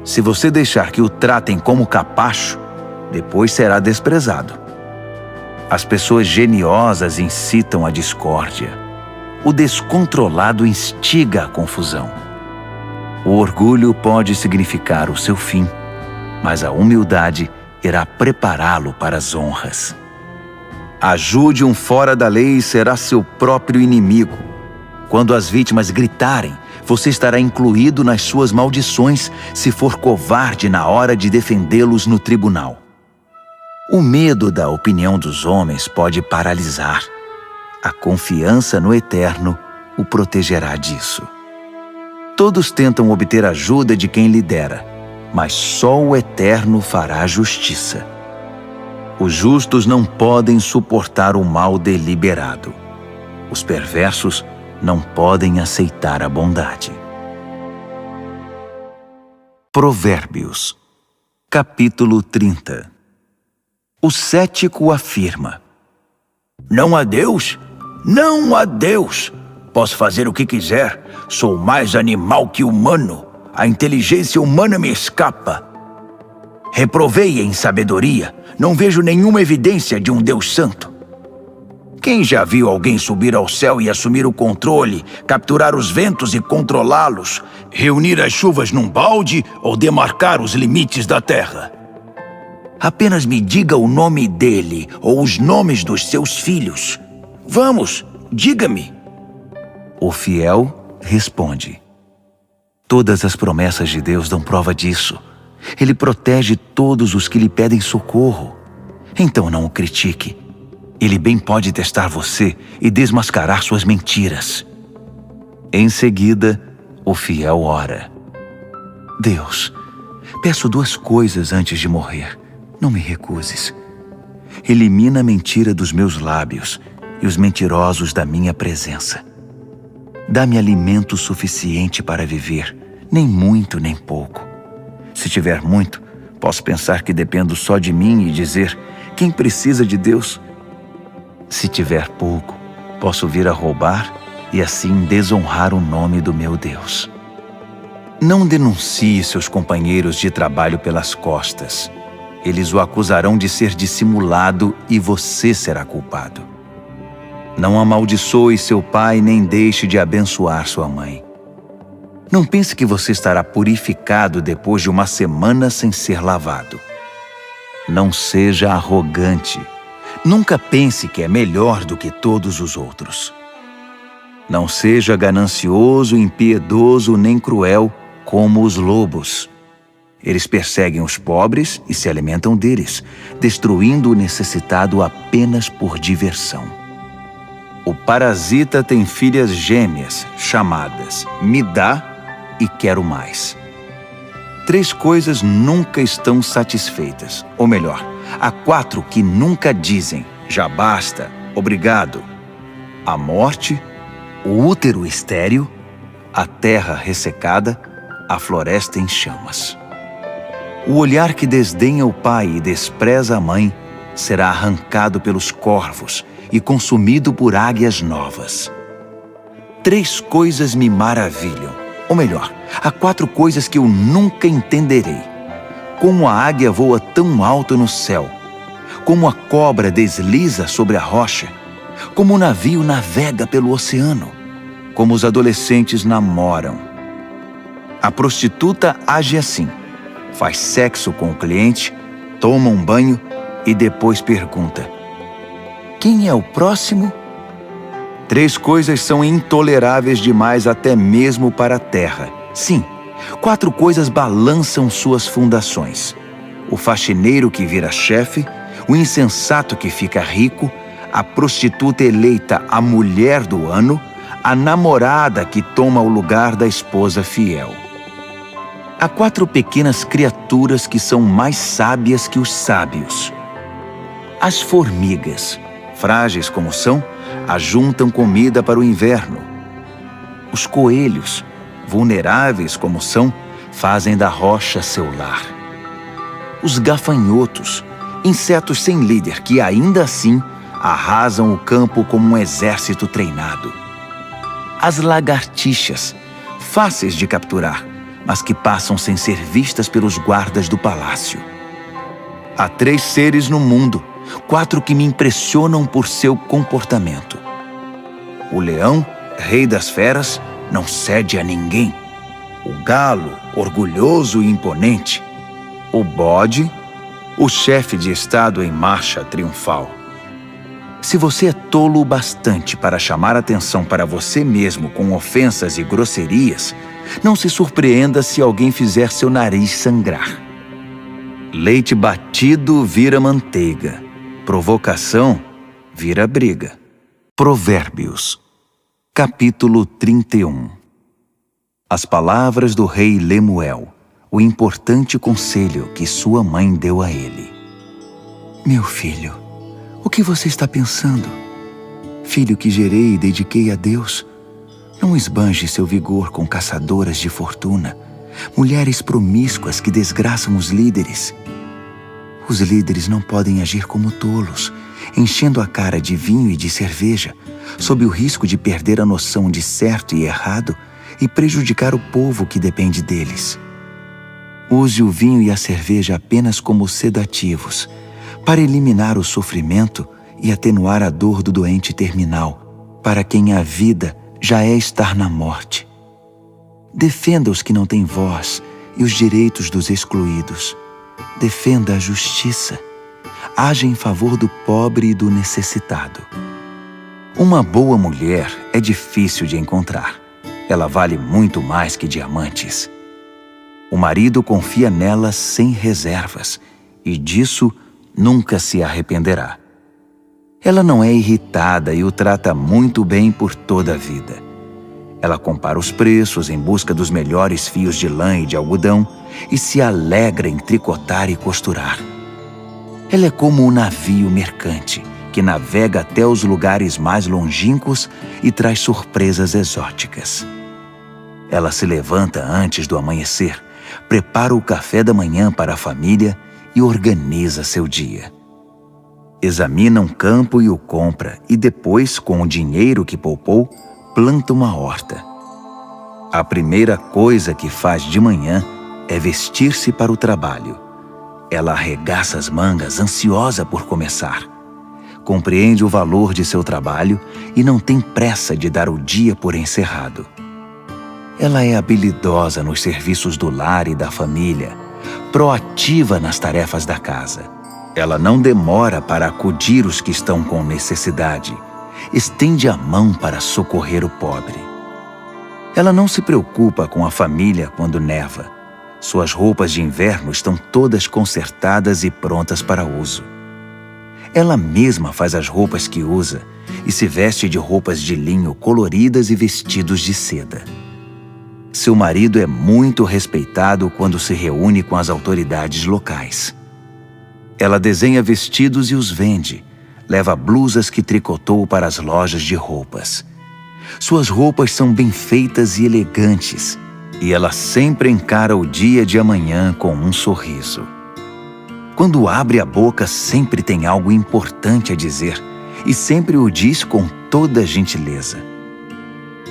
Se você deixar que o tratem como capacho, depois será desprezado. As pessoas geniosas incitam a discórdia. O descontrolado instiga a confusão. O orgulho pode significar o seu fim, mas a humildade irá prepará-lo para as honras. Ajude um fora da lei e será seu próprio inimigo. Quando as vítimas gritarem, você estará incluído nas suas maldições se for covarde na hora de defendê-los no tribunal. O medo da opinião dos homens pode paralisar. A confiança no Eterno o protegerá disso. Todos tentam obter ajuda de quem lidera, mas só o Eterno fará justiça. Os justos não podem suportar o mal deliberado. Os perversos não podem aceitar a bondade. Provérbios, capítulo 30. O cético afirma: Não há Deus? Não há Deus! Posso fazer o que quiser. Sou mais animal que humano. A inteligência humana me escapa. Reprovei em sabedoria. Não vejo nenhuma evidência de um Deus santo. Quem já viu alguém subir ao céu e assumir o controle, capturar os ventos e controlá-los, reunir as chuvas num balde ou demarcar os limites da terra? Apenas me diga o nome dele ou os nomes dos seus filhos. Vamos, diga-me. O fiel responde: Todas as promessas de Deus dão prova disso. Ele protege todos os que lhe pedem socorro. Então não o critique. Ele bem pode testar você e desmascarar suas mentiras. Em seguida, o fiel ora: Deus, peço 2 coisas antes de morrer. Não me recuses. Elimina a mentira dos meus lábios e os mentirosos da minha presença. Dá-me alimento suficiente para viver, nem muito nem pouco. Se tiver muito, posso pensar que dependo só de mim e dizer: quem precisa de Deus? Se tiver pouco, posso vir a roubar e assim desonrar o nome do meu Deus. Não denuncie seus companheiros de trabalho pelas costas. Eles o acusarão de ser dissimulado e você será culpado. Não amaldiçoe seu pai nem deixe de abençoar sua mãe. Não pense que você estará purificado depois de uma semana sem ser lavado. Não seja arrogante. Nunca pense que é melhor do que todos os outros. Não seja ganancioso, impiedoso nem cruel como os lobos. Eles perseguem os pobres e se alimentam deles, destruindo o necessitado apenas por diversão. O parasita tem filhas gêmeas, chamadas me dá e quero mais. 3 coisas nunca estão satisfeitas, ou melhor, há 4 que nunca dizem já basta, obrigado: a morte, o útero estéril, a terra ressecada, a floresta em chamas. O olhar que desdenha o pai e despreza a mãe será arrancado pelos corvos e consumido por águias novas. 3 coisas me maravilham, ou melhor, há 4 coisas que eu nunca entenderei. Como a águia voa tão alto no céu, como a cobra desliza sobre a rocha, como o navio navega pelo oceano, como os adolescentes namoram. A prostituta age assim: faz sexo com o cliente, toma um banho e depois pergunta: quem é o próximo? 3 coisas são intoleráveis demais até mesmo para a terra. Sim, 4 coisas balançam suas fundações: o faxineiro que vira chefe, o insensato que fica rico, a prostituta eleita a mulher do ano, a namorada que toma o lugar da esposa fiel. Há 4 pequenas criaturas que são mais sábias que os sábios. As formigas, frágeis como são, ajuntam comida para o inverno. Os coelhos, vulneráveis como são, fazem da rocha seu lar. Os gafanhotos, insetos sem líder que ainda assim arrasam o campo como um exército treinado. As lagartixas, fáceis de capturar, mas que passam sem ser vistas pelos guardas do palácio. Há 3 seres no mundo, 4 que me impressionam por seu comportamento. O leão, rei das feras, não cede a ninguém. O galo, orgulhoso e imponente. O bode, o chefe de estado em marcha triunfal. Se você é tolo o bastante para chamar atenção para você mesmo com ofensas e grosserias, não se surpreenda se alguém fizer seu nariz sangrar. Leite batido vira manteiga. Provocação vira briga. Provérbios, capítulo 31. As palavras do rei Lemuel, o importante conselho que sua mãe deu a ele. Meu filho, o que você está pensando? Filho que gerei e dediquei a Deus, não esbanje seu vigor com caçadoras de fortuna, mulheres promíscuas que desgraçam os líderes. Os líderes não podem agir como tolos, enchendo a cara de vinho e de cerveja, sob o risco de perder a noção de certo e errado e prejudicar o povo que depende deles. Use o vinho e a cerveja apenas como sedativos, para eliminar o sofrimento e atenuar a dor do doente terminal, para quem a vida já é estar na morte. Defenda os que não têm voz e os direitos dos excluídos. Defenda a justiça. Haja em favor do pobre e do necessitado. Uma boa mulher é difícil de encontrar. Ela vale muito mais que diamantes. O marido confia nela sem reservas e disso nunca se arrependerá. Ela não é irritada e o trata muito bem por toda a vida. Ela compara os preços em busca dos melhores fios de lã e de algodão e se alegra em tricotar e costurar. Ela é como um navio mercante que navega até os lugares mais longínquos e traz surpresas exóticas. Ela se levanta antes do amanhecer, prepara o café da manhã para a família e organiza seu dia. Examina um campo e o compra e depois, com o dinheiro que poupou, planta uma horta. A primeira coisa que faz de manhã é vestir-se para o trabalho. Ela arregaça as mangas, ansiosa por começar. Compreende o valor de seu trabalho e não tem pressa de dar o dia por encerrado. Ela é habilidosa nos serviços do lar e da família, proativa nas tarefas da casa. Ela não demora para acudir os que estão com necessidade. Estende a mão para socorrer o pobre. Ela não se preocupa com a família quando neva. Suas roupas de inverno estão todas consertadas e prontas para uso. Ela mesma faz as roupas que usa e se veste de roupas de linho coloridas e vestidos de seda. Seu marido é muito respeitado quando se reúne com as autoridades locais. Ela desenha vestidos e os vende. Leva blusas que tricotou para as lojas de roupas. Suas roupas são bem feitas e elegantes, e ela sempre encara o dia de amanhã com um sorriso. Quando abre a boca, sempre tem algo importante a dizer, e sempre o diz com toda gentileza.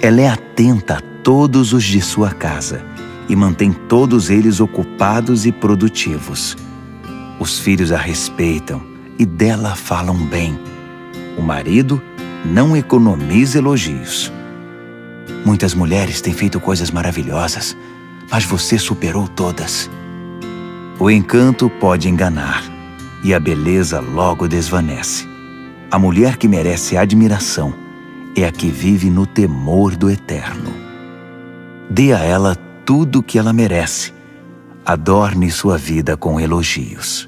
Ela é atenta a todos os de sua casa e mantém todos eles ocupados e produtivos. Os filhos a respeitam e dela falam bem. O marido não economiza elogios. Muitas mulheres têm feito coisas maravilhosas, mas você superou todas. O encanto pode enganar e a beleza logo desvanece. A mulher que merece admiração é a que vive no temor do Eterno. Dê a ela tudo o que ela merece. adorne sua vida com elogios.